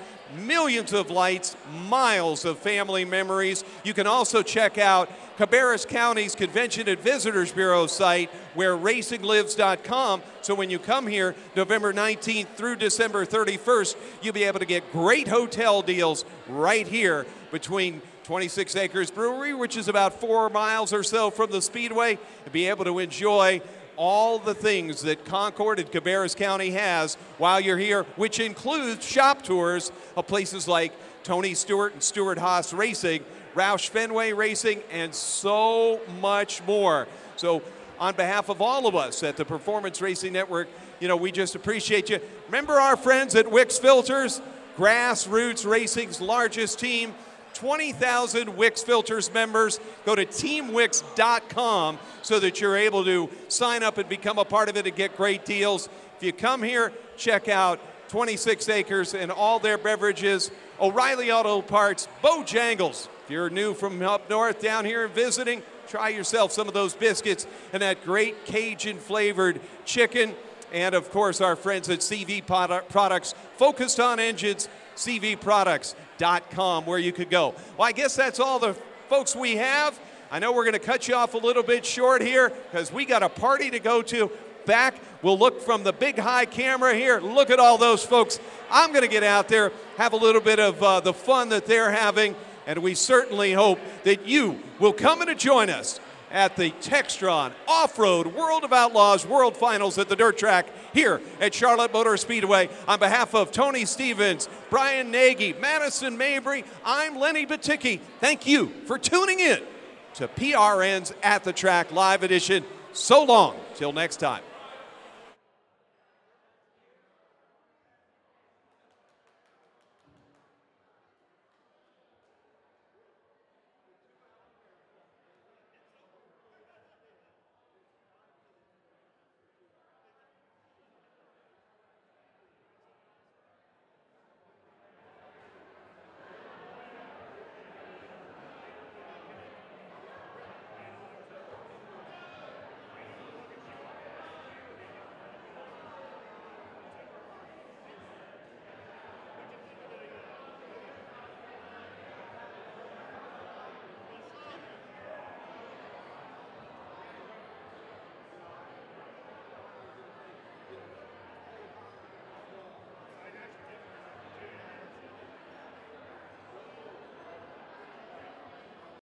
Millions of lights, miles of family memories. You can also check out Cabarrus County's Convention and Visitors Bureau site, where racinglives.com. So when you come here November 19th through December 31st, you'll be able to get great hotel deals right here between 26 Acres Brewery, which is about 4 miles or so from the Speedway, and be able to enjoy all the things that Concord and Cabarrus County has while you're here, which includes shop tours of places like Tony Stewart and Stewart Haas Racing, Roush Fenway Racing, and so much more. So on behalf of all of us at the Performance Racing Network, we just appreciate you. Remember our friends at Wix Filters, grassroots racing's largest team, 20,000 Wix Filters members. Go to teamwix.com so that you're able to sign up and become a part of it and get great deals. If you come here, check out 26 Acres and all their beverages, O'Reilly Auto Parts, Bojangles. If you're new from up north down here and visiting, try yourself some of those biscuits and that great Cajun flavored chicken. And of course, our friends at CV Products, focused on engines, cvproducts.com, where you could go. Well, I guess that's all the folks we have. I know we're going to cut you off a little bit short here because we got a party to go to. back. We'll look from the big high camera here. Look at all those folks. I'm going to get out there, have a little bit of the fun that they're having, and we certainly hope that you will come in and join us at the Textron Off-Road World of Outlaws World Finals at the dirt track here at Charlotte Motor Speedway. On behalf of Tony Stevens, Brian Nagy, Madison Mabry, I'm Lenny Baticki. Thank you for tuning in to PRN's At the Track Live Edition. So long, till next time.